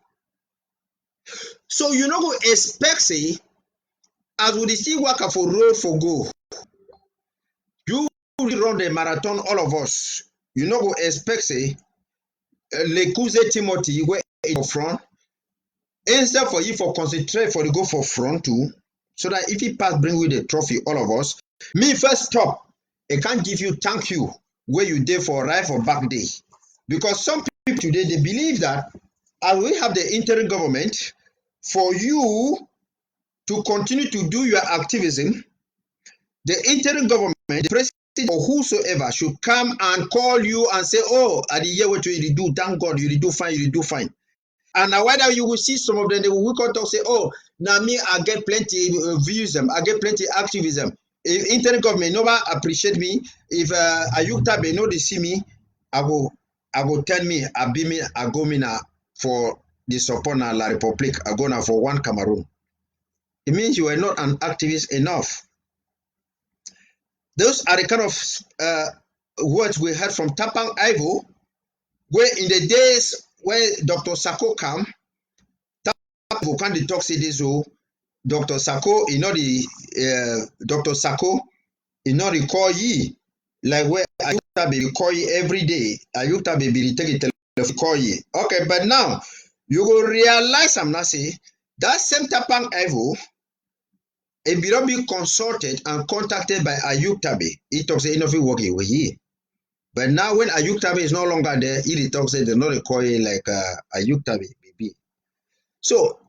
So you know go expect say as we see work for road for go, you run the marathon, all of us. You know go expect say Lekuze Timothy where in front. Instead for you for concentrate for the go for front too, so that if he pass bring with the trophy, all of us. Me first stop, I can't give you thank you where you did for right for back day. Because some people today they believe that as we have the interim government, for you to continue to do your activism, the interim government, the president or whosoever should come and call you and say, oh, at the year what you do, thank God, you do fine, you do fine. And now whether you will see some of them, they will wake up and say, oh, now me, I get plenty views, I get plenty activism. If interim government never appreciate me, if Ayukta they know they see me, I will tell me, I go me now for the support na La Republic, I go now for one Cameroon. It means you are not an activist enough. Those are the kind of words we heard from Tapang Ivo, where in the days when Dr. Sako came, Tapang can talk say this, Dr. Sako, you know the Dr. Sako, you know recall ye, like where Ayukta be recall ye every day. Ayukta be take it call ye. Okay, but now you will realize I'm not saying that same Tapang Ivo. If you don't be consulted and contacted by Ayuk Tabe, he talks say enough working with ye. But now when Ayuk Tabe is no longer there, he talks say they're not requiring like Ayuk Tabe, baby. So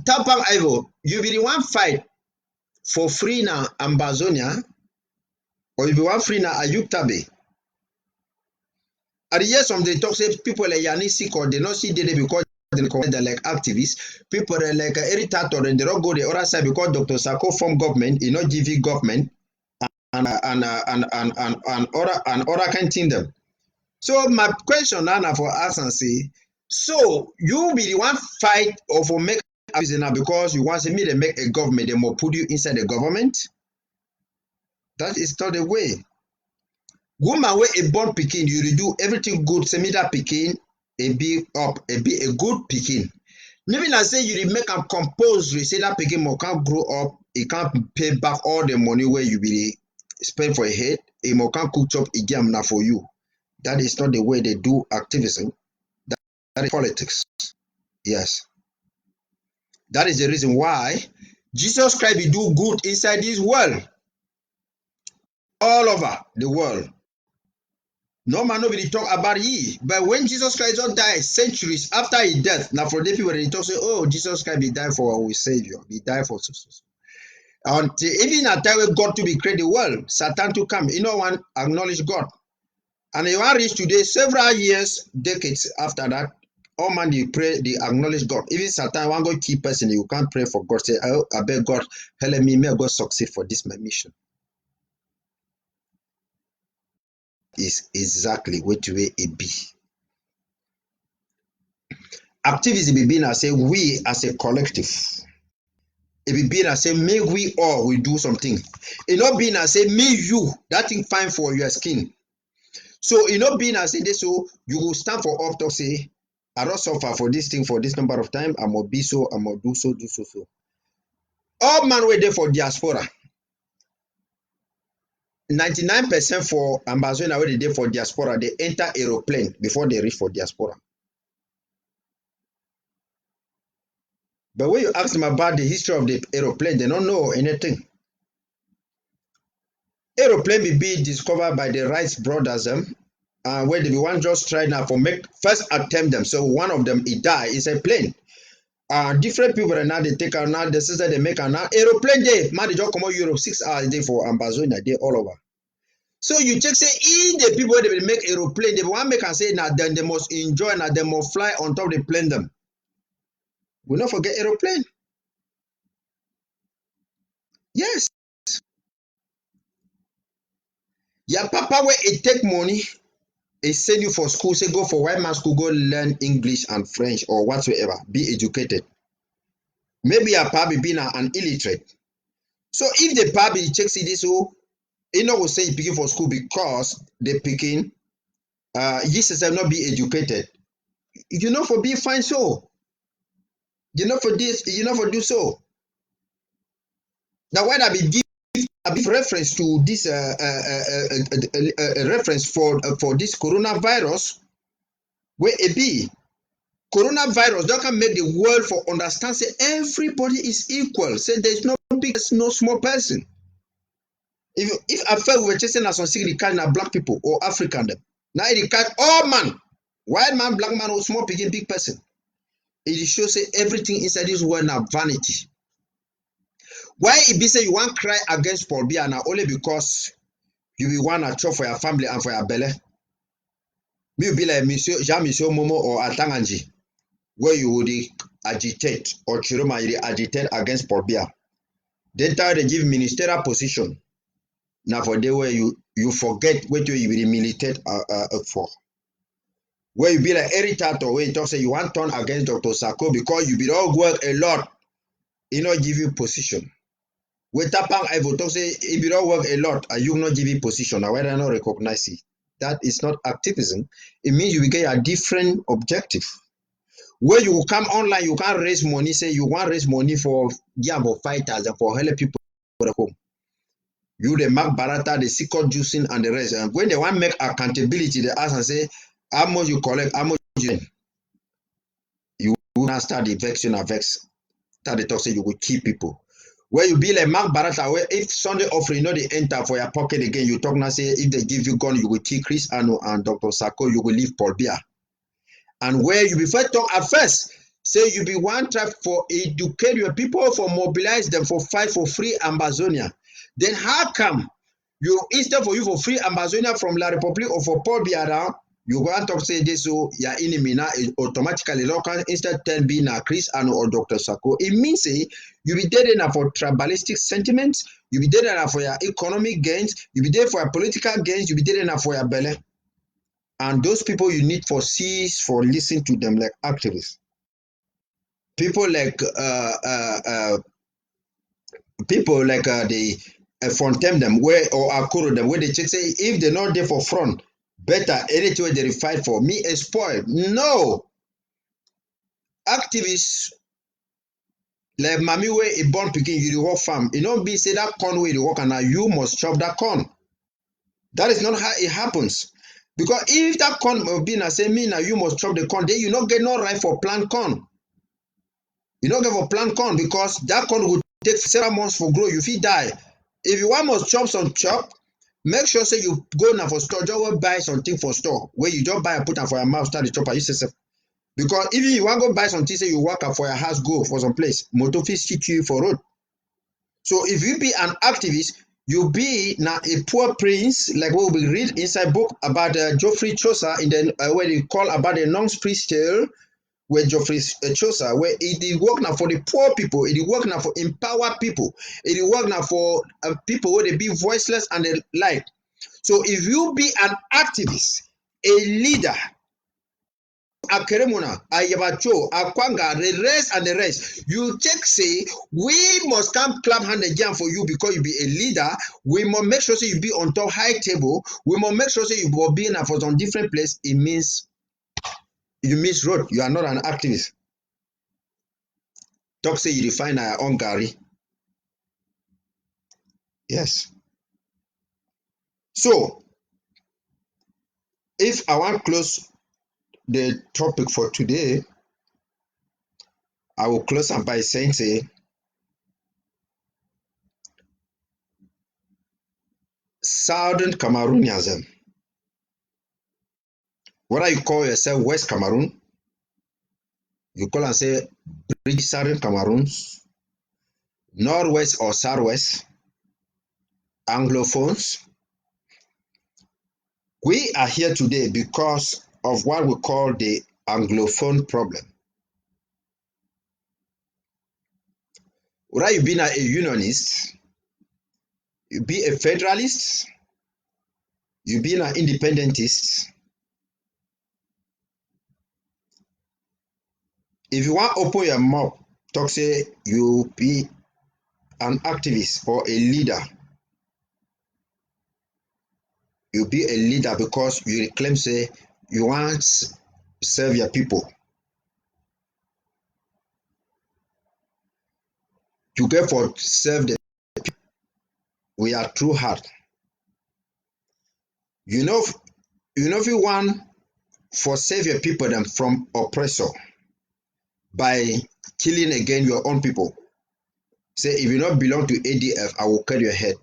Tampang Ivo, you be the one fight for free now Ambazonia, or you be one free now Ayuk Tabe. At the years of the talk say people like Yanisi or they not see they because they're like activists. People are like irritator and they don't go the other side because Dr. Sako form government, you know, GV government and other kind of them. So my question now for us and say, so you be the one fight or for make now because you want to me to make a government, they more put you inside the government. That is not the way. Woman where a born picking, you do everything good, send me that picking, a be up, a be a good picking. Maybe I say you make a compose, say that picking more can't grow up, it can't pay back all the money where you be spend for a head, it more can't cook up again now for you. That is not the way they do activism. That is politics. Yes. That is the reason why Jesus Christ will do good inside this world. All over the world. No man nobody talk about ye. But when Jesus Christ don't die centuries after his death, now for the people they talk say, oh, Jesus Christ be died for our savior, be died for so. Until even at time when God to be create the world, Satan to come, you know one acknowledge God. And you want reach today, several years, decades after that, all man they pray, they acknowledge God. Even Satan one go keep person, you can't pray for God. Say, I beg God, help me, may God succeed for this my mission. Is exactly what way it be. Activism be being as say we as a collective. It be being as say make we all we do something. It not being as say me you that thing fine for your skin. So it not being as say this so you will stand for up to say I don't suffer for this thing for this number of time. I'm gonna be so. I'm gonna do so. Do so. So all man were there for diaspora. 99% for Ambazonia where they there for diaspora. They enter aeroplane before they reach for diaspora. But when you ask them about the history of the aeroplane, they don't know anything. Aeroplane be discovered by the Wright brothers where they be one just try now for make first attempt them. So one of them he die. It's a plane. Different people now they take out now the sister they make now aeroplane day. Man they just come out Europe 6 hours day for Ambazonia day all over. So you check say in the people they will make aeroplane they want make and say now then they must enjoy now they must fly on top of the plane them. We not forget aeroplane. Yes. Yeah, papa where it take money. They send you for school, say go for white man school, go learn English and French or whatsoever, be educated. Maybe a pabi being an illiterate. So if the pabi checks it this so you know will say he picking for school because they picking Jesus have not be educated. You know for be fine so. You know for this, you know for do so. Now why I be give a big reference to this reference for this coronavirus where it be coronavirus that can make the world for understand say everybody is equal. Say there's no big, no small person. If I felt we were chasing us on sick catch na black people or African them. Now it catch all man, white man, black man, or small picking big person. It shows say everything inside this world now vanity. Why it be say you want cry against Paul Biya now only because you will want to chop for your family and for your belly. Me be like Monsieur Jean Monsieur Momo or Atanganji. Where you would agitate or Chiroma you agitate against Paul Biya. Then try to give ministerial position. Now for the way you forget what you will militate for. Where you be like irritator where you talk say you want turn against Dr. Sako because you be all work a lot, he not give you position. Where Tapang I will talk say he be all work a lot and you not give you position. Now why I not recognize it? That is not activism. It means you will get a different objective. Where you come online, you can't raise money, say you want to raise money for Diabo fighters and for help people at home. You the Mark Barata, the secret juicing and the rest. And when they want to make accountability, they ask and say, how much you collect, how much you now start the vexing and vex. Start the talk say you will keep people. Where you be like Mark Barata, where if Sunday offering, you know they enter for your pocket again, you talk now say if they give you gun, you will kill Chris Ano and Dr. Sako, you will leave Paul Biya. And where you be first talk at first, say you be one try for educate your people for mobilize them for fight for free Ambazonia. Then how come you instead for you for free Ambazonia from La Republic or for Paul Biya you go and talk say this so your enemy now automatically local instead tell be na Chris Ano or Dr. Sako. It means say you be there now for tribalistic sentiments, you be there now for your economic gains, you be there for your political gains, you be there now for your belly. And those people you need for cease for listen to them like activists. People like they Fontem them where or Akuro them where they check say if they're not there for front, better anything where they fight for me is spoiled. No. Activists like Mami where a born picking you work farm. It don't be say that corn where you work and now you must chop that corn. That is not how it happens. Because if that corn will be na say me now you must chop the corn, then you not get no right for plant corn. You don't get for plant corn because that corn will take several months for grow. You fit die. If you want must chop some chop, make sure say you go now for store, just go buy something for store where you just buy and put am for your mouth, start the chop am yourself. Because even you want go buy something, say you walk out for your house, go for some place, motor fit hit you for road. So if you be an activist, you be now a poor prince, like what we read inside book about Geoffrey Chaucer in the where they call about the non-priest tale, where Geoffrey Chaucer, where it dey work now for the poor people, it dey work now for empower people, it dey work now for people where they be voiceless and the like. So if you be an activist, a leader, Akeremona, Ayabacho, Akwanga, the rest and the rest, you check say we must come clap hand again for you because you be a leader. We must make sure say you be on top high table. We must make sure say you will be in for some different place. It means you miss road. You are not an activist. Talk say you define our own Gary. Yes. So if I want to close the topic for today, I will close am by saying say Southern Cameroonians, whether you call yourself West Cameroon, you call and say British Southern Cameroons, Northwest or Southwest, Anglophones, we are here today because of what we call the Anglophone problem. Whether you be a unionist, you be a federalist, you be an independentist, if you want to open your mouth, talk say you be an activist or a leader, you be a leader because you claim say you want serve your people. You get for serve the people. We are true heart. You know if you want for save your people them from oppressor by killing again your own people. Say if you not belong to ADF, I will cut your head.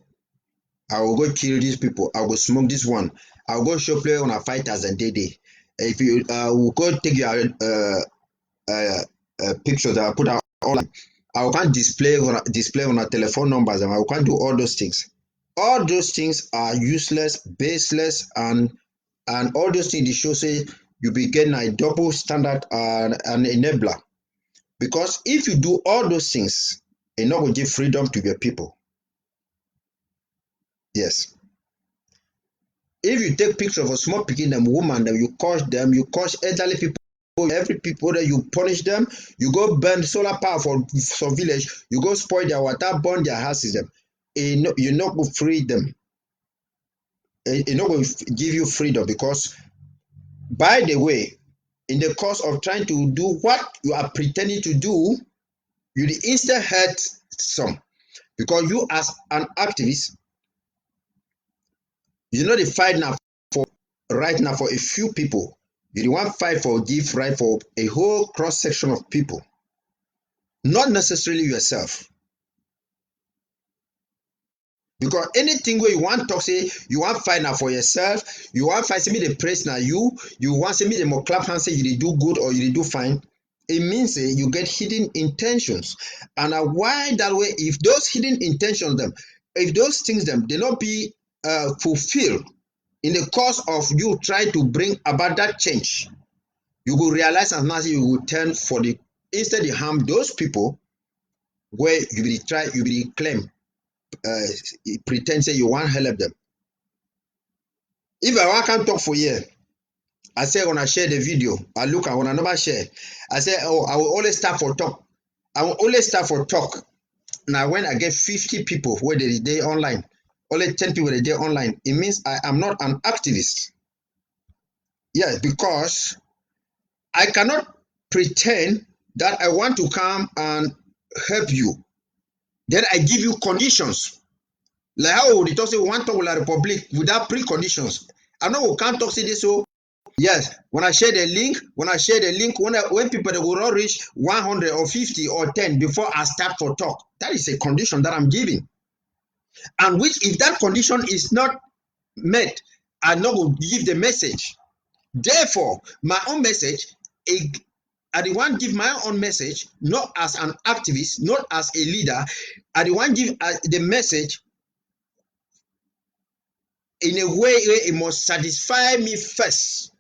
I will go kill these people. I will smoke this one. I will go show play on a fighters and day. If you will go take your pictures that I put out online, I can't display on a telephone numbers and I can't do all those things. All those things are useless, baseless, and all those things they show say you be getting a double standard and an enabler. Because if you do all those things, it not will give freedom to your people. Yes. If you take picture of a small picking them woman, then you cause elderly people, every people that you punish them, you go burn solar power for some village, you go spoil their water, burn their houses them. You not go free them. It not going to give you freedom because, by the way, in the course of trying to do what you are pretending to do, you instead hurt some. Because you as an activist, you know the fight now for right now for a few people. You don't want fight for give right for a whole cross section of people, not necessarily yourself. Because anything where you want talk say you want fight now for yourself, you want fight say me the praise now you want say me the more clap hand say you dey do good or you dey do fine. It means you get hidden intentions, and why that way? If those hidden intentions them, if those things them, they not be fulfilled in the course of you try to bring about that change, you will realize and now you will turn for the instead you harm those people where you will claim pretend say you want help them. If I want come talk for you, I say when I share the video, I look at when I never share, I say oh I will always start for talk. I will always start for talk. Now when I get 50 people where they dey online, only 10 people they dey online, it means I am not an activist. Yes, because I cannot pretend that I want to come and help you. Then I give you conditions. Like how they talk say we want to talk with the Republic without preconditions. I know we can't talk say this so. Yes, when I share the link, when people they will not reach 100 or 50 or 10 before I start for talk, that is a condition that I'm giving. And which if that condition is not met, I not go give the message. Therefore, my own message, I the one give my own message, not as an activist, not as a leader. I the one give the message in a way where it must satisfy me first.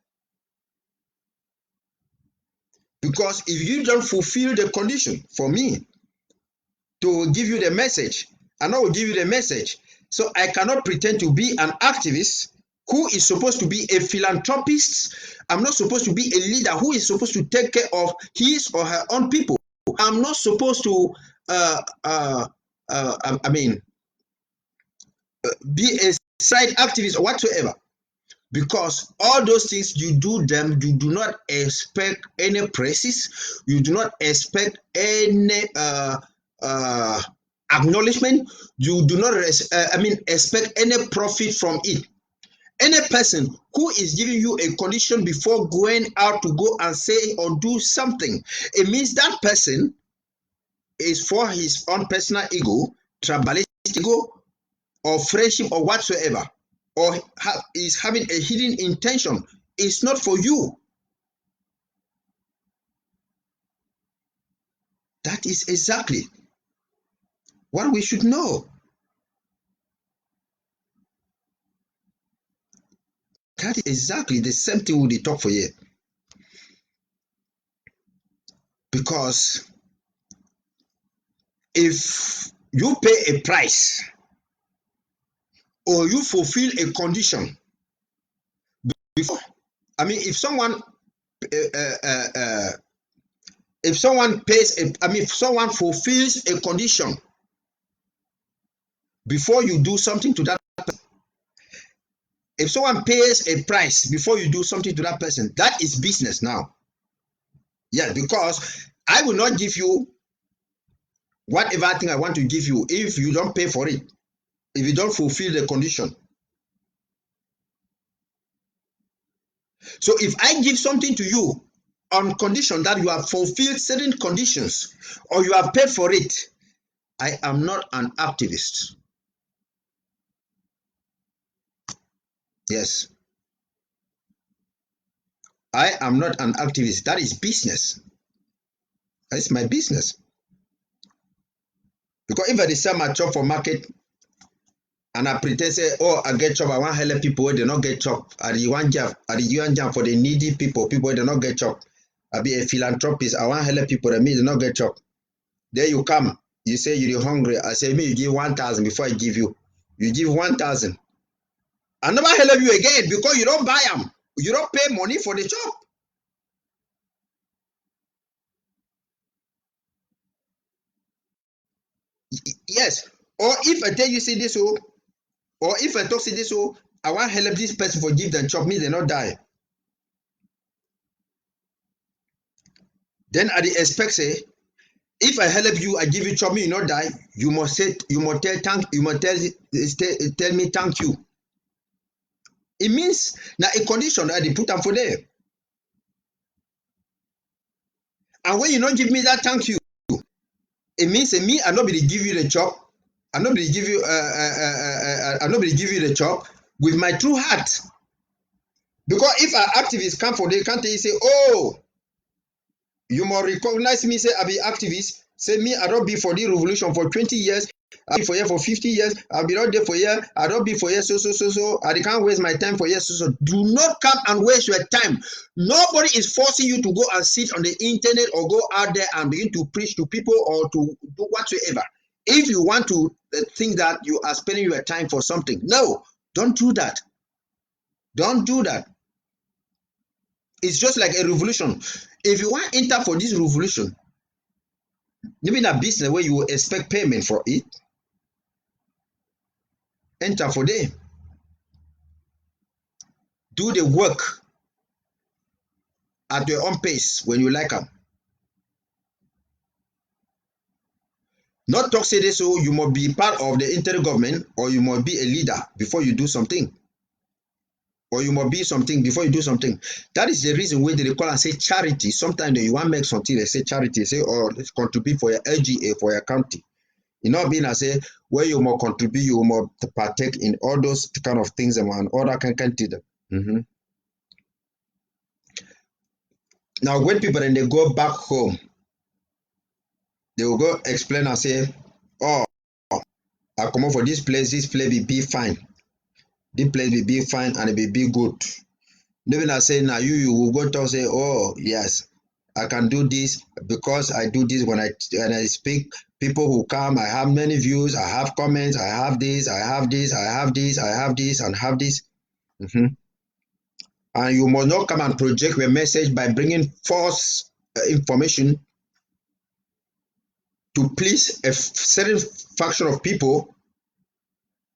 Because if you don't fulfill the condition for me to give you the message, and I will give you the message. So I cannot pretend to be an activist who is supposed to be a philanthropist. I'm not supposed to be a leader who is supposed to take care of his or her own people. I'm not supposed to, I mean, be a side activist or whatsoever. Because all those things you do them, you do not expect any praises, you do not expect any acknowledgement, you do not expect any profit from it. Any person who is giving you a condition before going out to go and say or do something, it means that person is for his own personal ego, tribalistic ego, or friendship or whatsoever, or is having a hidden intention. It's not for you. That is exactly what we should know. That is exactly the same thing we talk for here. Because if you pay a price or you fulfill a condition before, I mean, if someone if someone fulfills a condition before you do something to that person, if someone pays a price before you do something to that person, that is business now. Yeah, because I will not give you whatever thing I want to give you if you don't pay for it, if you don't fulfill the condition. So if I give something to you on condition that you have fulfilled certain conditions or you have paid for it, I am not an activist. Yes. I am not an activist. That is business. That's my business. Because if I sell my job for market and I pretend say, oh, I get job, I want to help people where they not get job. I the one job, for the needy people where they not get job. I be a philanthropist. I want to help people that me they not get job. There you come. You say you're hungry. I say me you give 1,000 before I give you. You give 1,000. I never help you again because you don't buy them. You don't pay money for the job. Yes. Or if I tell you say this, or if I talk say this, I want to help this person for give them job, me they not die. Then I expect say, if I help you, I give you job, me you not die. You must say, you must tell me thank you. It means now a condition that they put them for there. And when you don't give me that thank you, it means me I not be to give you the job. I not be to give you I not be to give you the job with my true heart. Because if an activist come for they can't tell you say, oh, you must recognize me, say I be activist, say me I don't be for the revolution for 20 years, I be for here for 50 years, I'll be not there for here, I don't be for here so, I can't waste my time for here so. Do not come and waste your time. Nobody is forcing you to go and sit on the internet or go out there and begin to preach to people or to do whatsoever. If you want to think that you are spending your time for something, no, don't do that. Don't do that. It's just like a revolution. If you want to enter for this revolution, even a business where you expect payment for it, enter for them. Do the work at your own pace when you like them. Not talk say this, so you must be part of the interim government or you must be a leader before you do something. Or you must be something before you do something. That is the reason why they call and say charity. Sometimes you want to make something, they say charity. They say, oh, let's contribute for your LGA, for your county. You know, being I say where you more contribute, you more partake in all those kind of things and all that can do them. Mm-hmm. Now, when people then they go back home, they will go explain and say, "Oh, I come out for this place will be fine. This place will be fine and it will be good." Even I say now you will go to say, "Oh yes, I can do this because I do this when I speak. People who come, I have many views, I have comments, I have this, I have this, I have this, I have this, and have this." Mm-hmm. And you must not come and project your message by bringing false information to please a certain faction of people,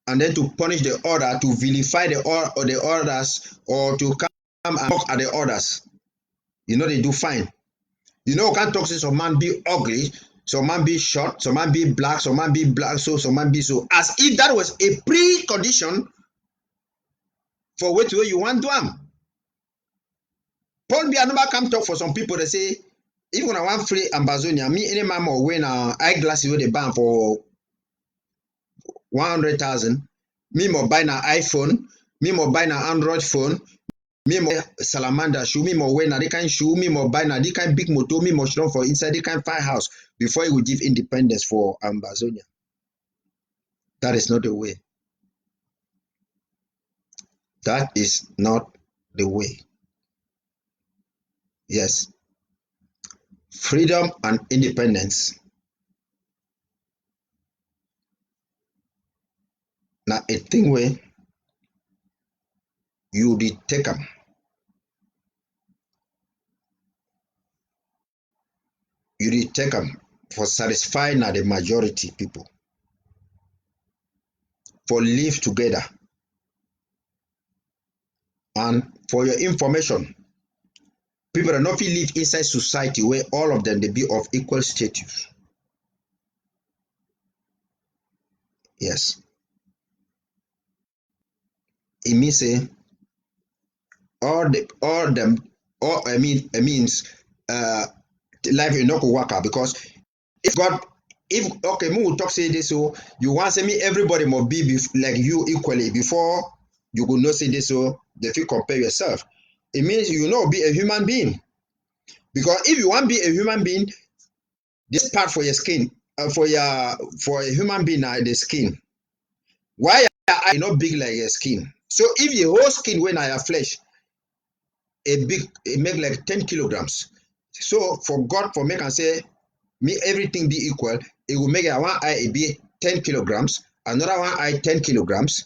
and then to punish the other, to vilify the others, or to come and mock at the others. You know they do fine. You know, can't talk say some man be ugly, some man be short, some man be black, some man be black, so some man be so. As if that was a precondition for which way you want to am. Paul be another come talk for some people. They say, even I want free Ambazonian, me any man or when eyeglasses with the ban for 100,000, me more buy an iPhone, me more buy an Android phone, me more salamander shoe, me more wear na the kind shoe, me more buy na the kind big motor, me more strong for inside the kind fire house before he will give independence for Ambazonia. That is not the way. That is not the way. Yes. Freedom and independence. Now a thing where you did take them. You did take them for satisfying the majority people. For live together. And for your information, people are not live inside society where all of them they be of equal status. Yes. It means say it means life is not go work out, because if God, if okay, me will talk say this, so you want say me everybody must be like you equally before you could not say this, so if you compare yourself, it means you know be a human being. Because if you want to be a human being, this part for your skin, for a human being, the skin. Why are I not big like your skin? So if your whole skin when I have flesh, it make like 10 kilograms. So for God for make and say me everything be equal, it will make one eye be 10 kilograms, another one eye 10 kilograms,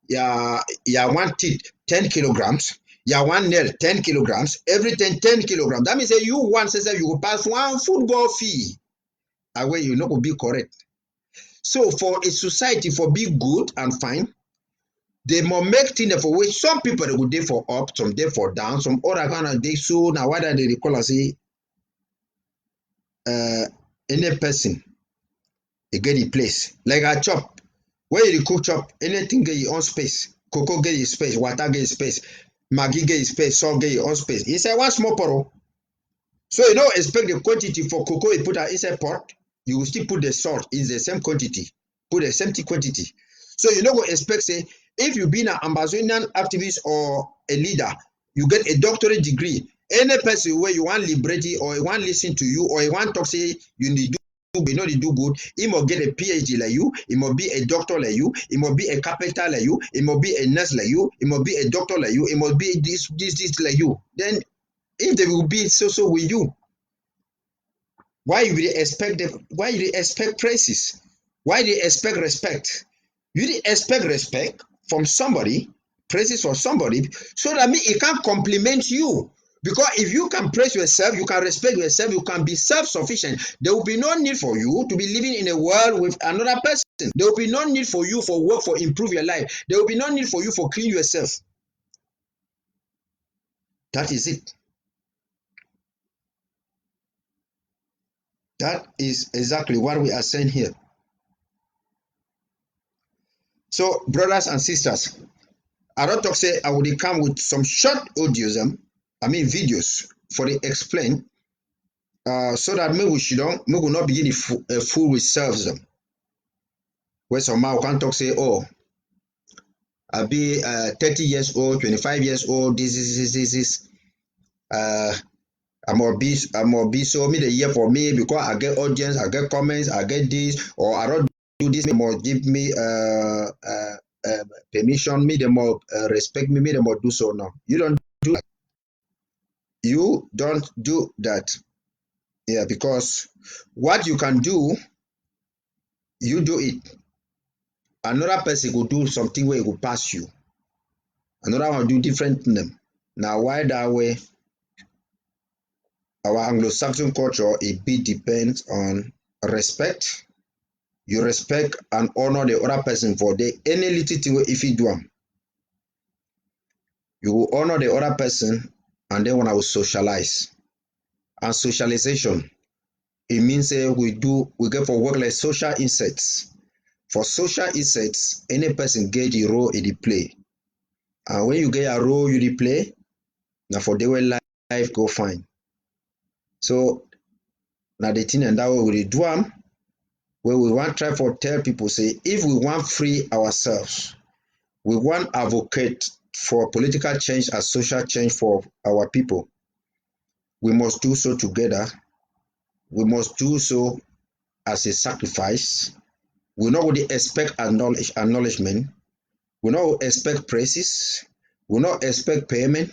one teeth 10 kilograms, one nail 10 kilograms, everything 10 kilograms. That means say you want say you will pass one football fee away, you not will be correct. So for a society for be good and fine, they must make things for which some people they go dey for up, some dey for down, some other kind of dey. So now why they call us say any person they get the place. Like I chop, where you cook chop, anything get your own space. Cocoa get your space, water get your space, Maggi get your space, salt get your own space. Inside one small pot. So you don't expect the quantity for cocoa you put inside pot, you will still put the salt in the same quantity, put the same quantity. So you don't go expect say if you be an Ambazonian activist or a leader, you get a doctorate degree. Any person where you want liberty or you want listen to you or you want talk say you need you know they do good, he must get a PhD like you, he must be a doctor like you, he must be a carpenter like you, he must be a nurse like you, he must be a doctor like you, he must be this like you. Then if they will be so with you, why you dey expect them? Why you dey expect praises? Why you dey expect respect? You dey expect respect from somebody, praises from somebody, so that means it can compliment you. Because if you can praise yourself, you can respect yourself, you can be self-sufficient. There will be no need for you to be living in a world with another person. There will be no need for you for work for improve your life. There will be no need for you for clean yourself. That is it. That is exactly what we are saying here. So, brothers and sisters, I don't talk say I would come with some short audios, videos for the explain, so that maybe we should not, maybe we not begin a fool with selves. Where somehow can talk say, oh, I be 30 years old, 25 years old, this. Uh, I'm be so me the year for me because I get audience, I get comments, I get this, or I don't do this, me more give me permission, me the more respect me the more do so now. You don't do that. You don't do that. Yeah, because what you can do, you do it. Another person will do something where it will pass you. Another one will do different thing. Now why that way? Our Anglo-Saxon culture, it be depends on respect. You respect and honor the other person for the any little thing if you do am. You will honor the other person and then when I will socialize. And socialization, it means we get for work like social insects. For social insects, any person get the role in the play. And when you get a role you dey play, na for the way life go fine. So na the thing and that way we dey do am, where we wan try for tell people say if we wan free ourselves, we wan advocate for political change and social change for our people, we must do so together. We must do so as a sacrifice. We no go dey expect acknowledgement. We no go expect praises. We no expect payment.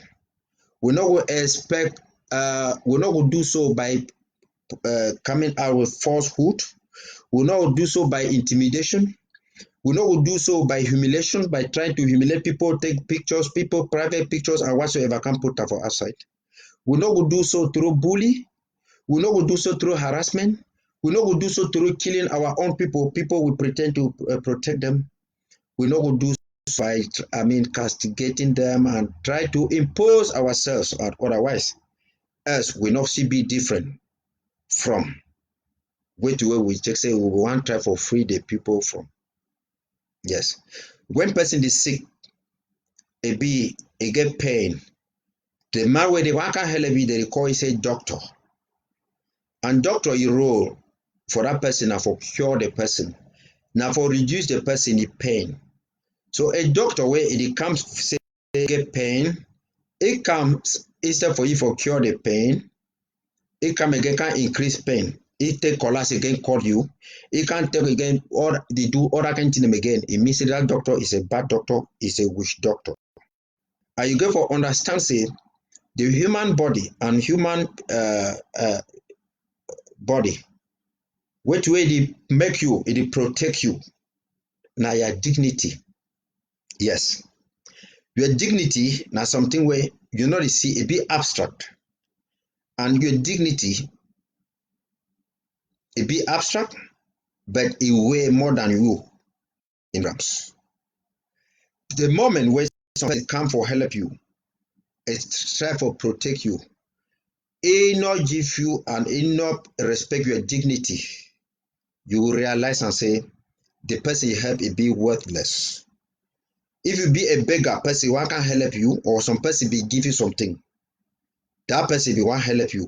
We no go expect. We no go do so by coming out with falsehood. We no go do so by intimidation. We no go do so by humiliation, by trying to humiliate people, take pictures, people private pictures and whatsoever can put that for outside. We no go do so through bully. We no go do so through harassment. We no go do so through killing our own people. People we pretend to protect them. We no go do so by castigating them and try to impose ourselves or otherwise. Else we not see be different from way to way we take say we want try for free the people from. Yes. When person is sick, e get pain. The man where they want can help me, they call it a doctor. And doctor your role for that person na for cure the person. Now for reduce the person in pain. So a doctor where it comes say get pain, it comes instead for you for cure the pain, it come again can increase pain. It take collapse again call you. It can take again or they do other kind of thing again. It means that doctor is a bad doctor, is a witch doctor. And you get for understand say the human body and human body, which way they make you, it protect you. Now your dignity. Yes. Your dignity now something where you know see a bit abstract. And your dignity it be abstract, but it weigh more than you in grams. The moment where somebody come for help you, it's try for protect you, it not give you and it not respect your dignity, you will realize and say the person you help it be worthless. If you be a beggar person one can help you or some person be give you something, that person be one help you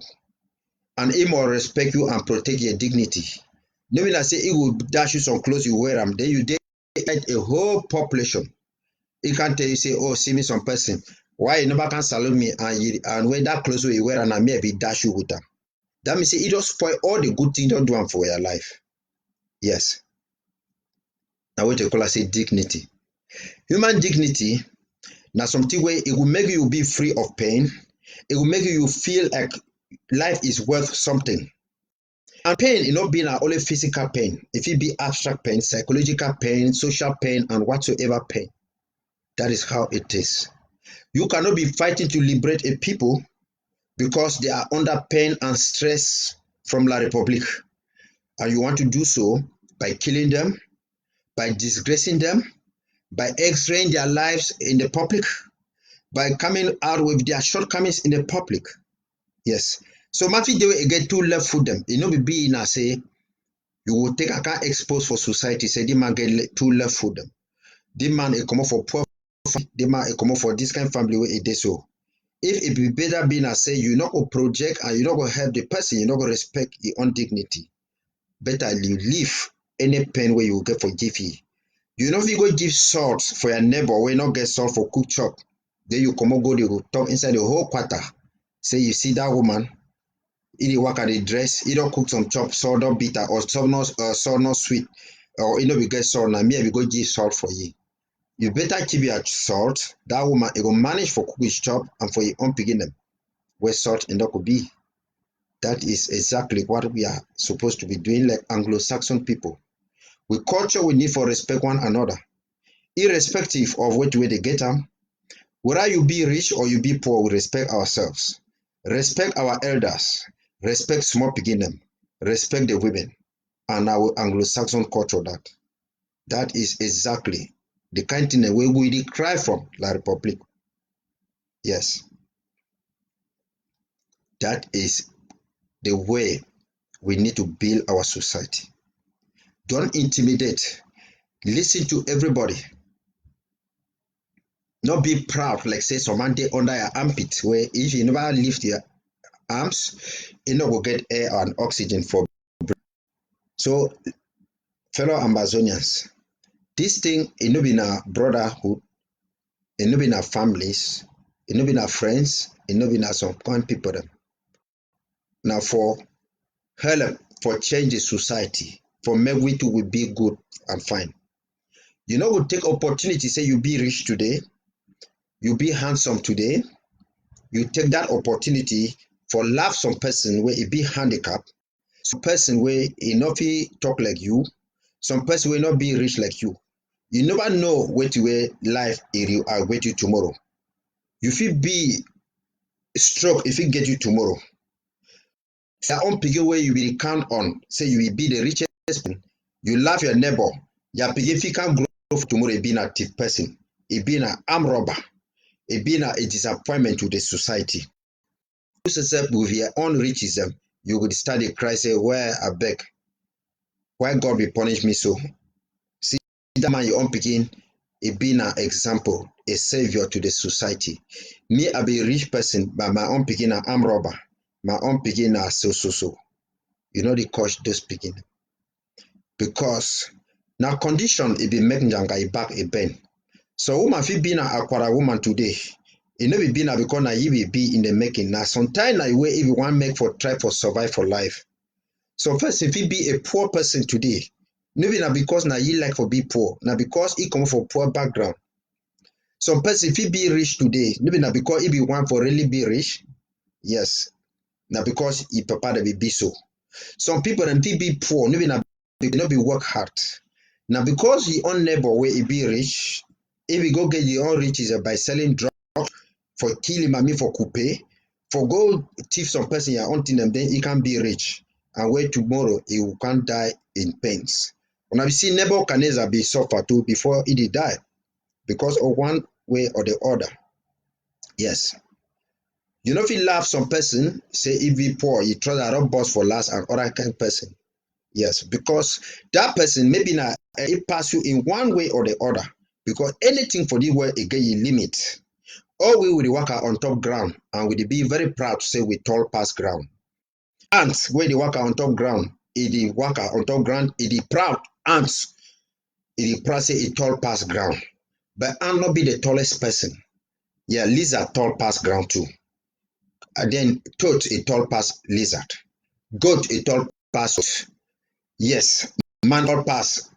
and he more respect you and protect your dignity. No mean I say he will dash you some clothes you wear them, then you get a whole population. He can tell you say, oh, see me some person. Why you never can salute me and when that clothes you wear and I may be dash you with them. That means it just spoil all the good things you do for your life. Yes. Now what you call I say dignity. Human dignity, now something where it will make you be free of pain. It will make you feel like life is worth something. And pain, you know, being only physical pain. If it be abstract pain, psychological pain, social pain, and whatsoever pain. That is how it is. You cannot be fighting to liberate a people because they are under pain and stress from La Republic. And you want to do so by killing them, by disgracing them, by x-raying their lives in the public, by coming out with their shortcomings in the public. Yes. So Mafi they get two left foot them. You know be in say you will take a can expose for society, say the man get two left foot them. The man a come for poor family, the man a come for this kind of family where it is so. If it be better being as say you not go project and you not go help the person, you not go respect your own dignity. Better you live any pain where you get for jiffy. You know if you go give salt for your neighbor wey not get salt for cook chop, then you come go dey talk inside the whole quarter. Say you see that woman, e dey work at the dress, e don cook some chop, salt don bitter or salt not sweet, or e no be get salt, na me I be go give salt for you. You better keep your salt. That woman e go manage for cook his chop and for your own pikin dem where salt e no go be. That is exactly what we are supposed to be doing like Anglo-Saxon people. With culture, we need for respect one another, irrespective of which way they get am. Whether you be rich or you be poor, we respect ourselves, respect our elders, respect small pikin dem, respect the women, and our Anglo-Saxon culture. That is exactly the kind thing wey we dey cry from La Republic. Yes, that is the way we need to build our society. Don't intimidate. Listen to everybody. Not be proud like say someone dey under your armpit where if you never lift your arms, you no go get air and oxygen for breath. So fellow Ambazonians, this thing e no be na brotherhood, e no be na families, e no be na friends, e no be na some kind people dem. Na for help for change the society, for make we too will be good and fine. You no go take opportunity say you be rich today, you be handsome today, you take that opportunity for laugh some person wey e be handicap, some person wey e no fit talk like you, some person wey no be rich like you. You never know wetin wey life e await you tomorrow. You fit be stroke e fit get you tomorrow. Your own pikin wey you be count on say you will be the richest person, you laugh your neighbor, your pikin fit can grow for tomorrow e be na thief person, e be na armed robber, e be na a disappointment to the society. You yourself with your own riches you go start dey cry say why abeg, why God will punish me so? See that man your own pikin e be na example, a savior to the society. Me I be a rich person but my own pikin na armed robber, my own pikin na so. You no dey catch those pikin because na condition e be make njanga e back e bend. So woman fit be na Akwara woman today, e no be na because na you will be in the making. Na sometimes na way if you want make for try for survive for life. So first if you be a poor person today, no be na because na you like for be poor, na because he come from poor background. Some person fit be rich today, no be na because he be want for really be rich. Yes, na because he papa dey be so. Some people dem fit be poor, no be na they no be work hard. Na because your own neighbor wey he be rich, if he go get your own riches by selling drugs, for kill him, I mean for coupe, for go thief some person your own thing them, then he can be rich. And wait tomorrow he will can die in pains. When I see Nebuchadnezzar be suffer too before he did die, because of one way or the other. Yes. You know if you laugh some person, say if he poor, he try to rob boss for last and other kind of person. Yes, because that person maybe na it pass you in one way or the other. Because anything for the world it get a limit. All we will work on top ground and we be very proud to say we tall past ground. Ants where they work on top ground, it dey work on top ground, it dey proud ants, it dey proud say it tall past ground. But ant not be the tallest person. Yeah, lizard tall past ground too. And then toad a tall past lizard. Goat a tall past. Yes, man tall past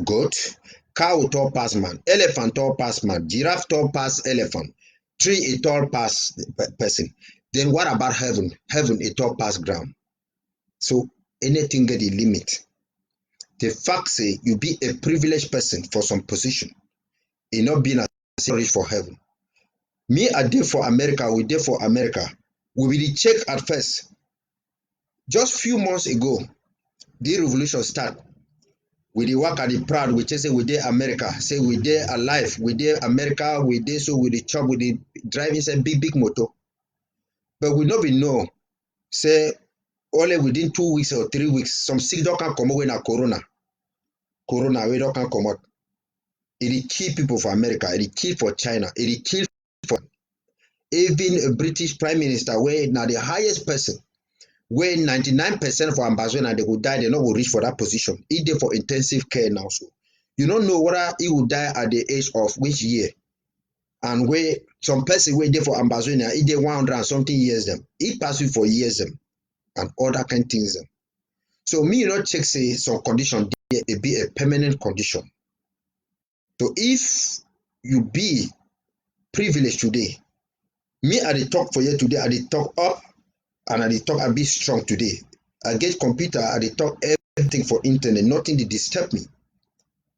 goat. Cow tall past man. Elephant tall past man. Giraffe tall past elephant. Tree a tall past person. Then what about heaven? Heaven a tall past ground. So anything get a limit. The fact say you be a privileged person for some position, it not being a rich for heaven. Me I dey for America, we dey for America. We be the check at first. Just few months ago, the revolution start. We dey work at the proud, we just say we dey America, say we dey alive, we dey America, we dey so we dey chop, we dey drive inside big motor. But we no be know, say only within 2 weeks or 3 weeks, some sick dog can come away na corona. Corona we don't can come out. It dey kill people for America, it dey kill for China, it dey kill for even a British Prime Minister where now the highest person where 99% for Ambazonian they will die, they not will reach for that position. He dey for intensive care now. So you don't know whether he will die at the age of which year. And where some person wey dey for Ambazonia, he dey 100 and something years them. He pass you for years them and other kind things them. So me you not check say some condition dey it be a permanent condition. So if you be privileged today, me I dey talk for you today, I dey talk up and I dey talk I be strong today. I get computer, I dey talk everything for internet, nothing dey disturb me.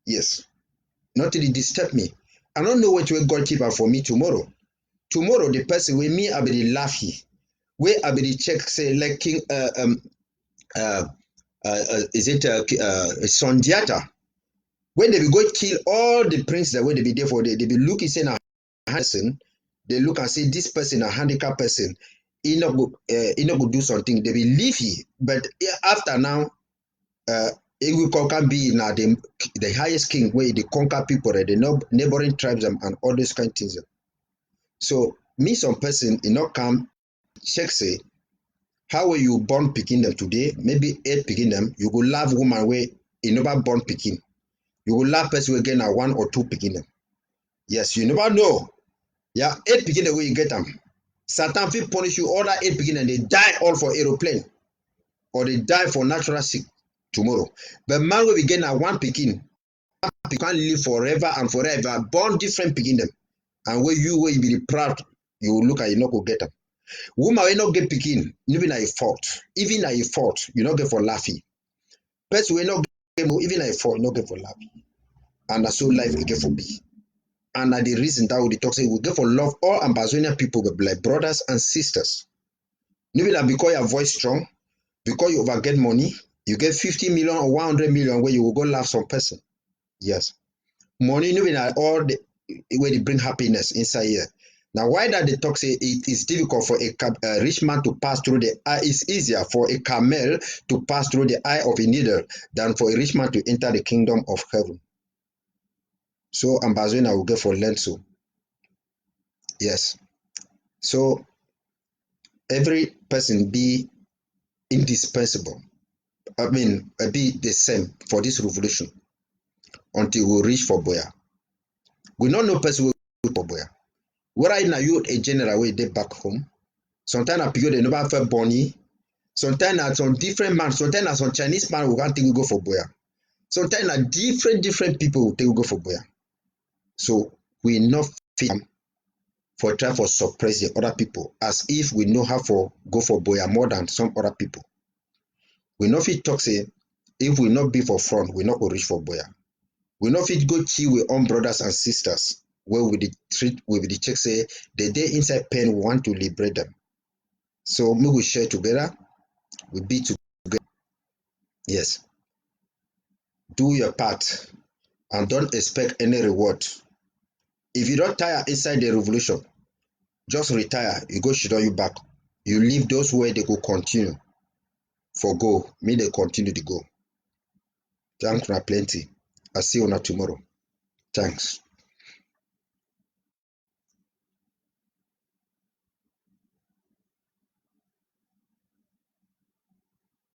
Yes, nothing dey disturb me. I don't know what way God keep am for me tomorrow. Tomorrow the person wey me I be dey laugh here, wey I be dey check say like King is it Sondiata, when they be go kill all the princes that wey they be there for, they be looking say na person, they look and say this person a handicapped person, he not go do something, they be leave here. But after now, he will conquer be now the highest king where they conquer people, the neighboring tribes and all those kind of things. So me some person not come check say how will you born picking them today, maybe 8 picking them, you go love woman where you never born picking. You will love person again at 1 or 2 picking them. Yes, you never know. Yeah, 8 picking the way you get them. Satan will punish you all that 8 picking and they die all for aeroplane or they die for natural sick tomorrow. But man will begin at 1 picking, you can't live forever and forever, born different picking them. And where you will be proud, you will look at you not go get them. Woman will not get picking, even at a fault. Even at a fault, you not get for laughing. Person will not get even at a fault, you not get for laughing. And that's so life again for be. And the reason that we talk say we get for love all Ambazonian people like brothers and sisters. Maybe that because your voice strong, because you over get money, you get 50 million or 100 million where you will go laugh some person. Yes. Money maybe that all the way they bring happiness inside here. Now why that they talk say it is difficult for a rich man to pass through the eye, it's easier for a camel to pass through the eye of a needle than for a rich man to enter the kingdom of heaven. So Ambazonia will get for learn so. Yes. So every person be indispensable. I mean, be the same for this revolution until we reach for Boya. We don't know person will for Boya. Whether now you a general way they back home, sometimes a period they never felt bonny, sometimes at some different man, sometimes at some Chinese man who can't think we go for Boya. Sometimes at different people who think we go for Boya. So we not fit for try for suppress the other people as if we know how for go for Boya more than some other people. We not fit talk say if we not be for front, we not go reach for Boya. We not fit go kill with own brothers and sisters where we the treat we the check say the day inside pain we want to liberate them. So we will share together, we be together. Yes. Do your part and don't expect any reward. If you don't tire inside the revolution, just retire. You go shit on you back. You leave those where they go continue for go. Me they continue to go. Thanks na plenty. I see you on tomorrow. Thanks.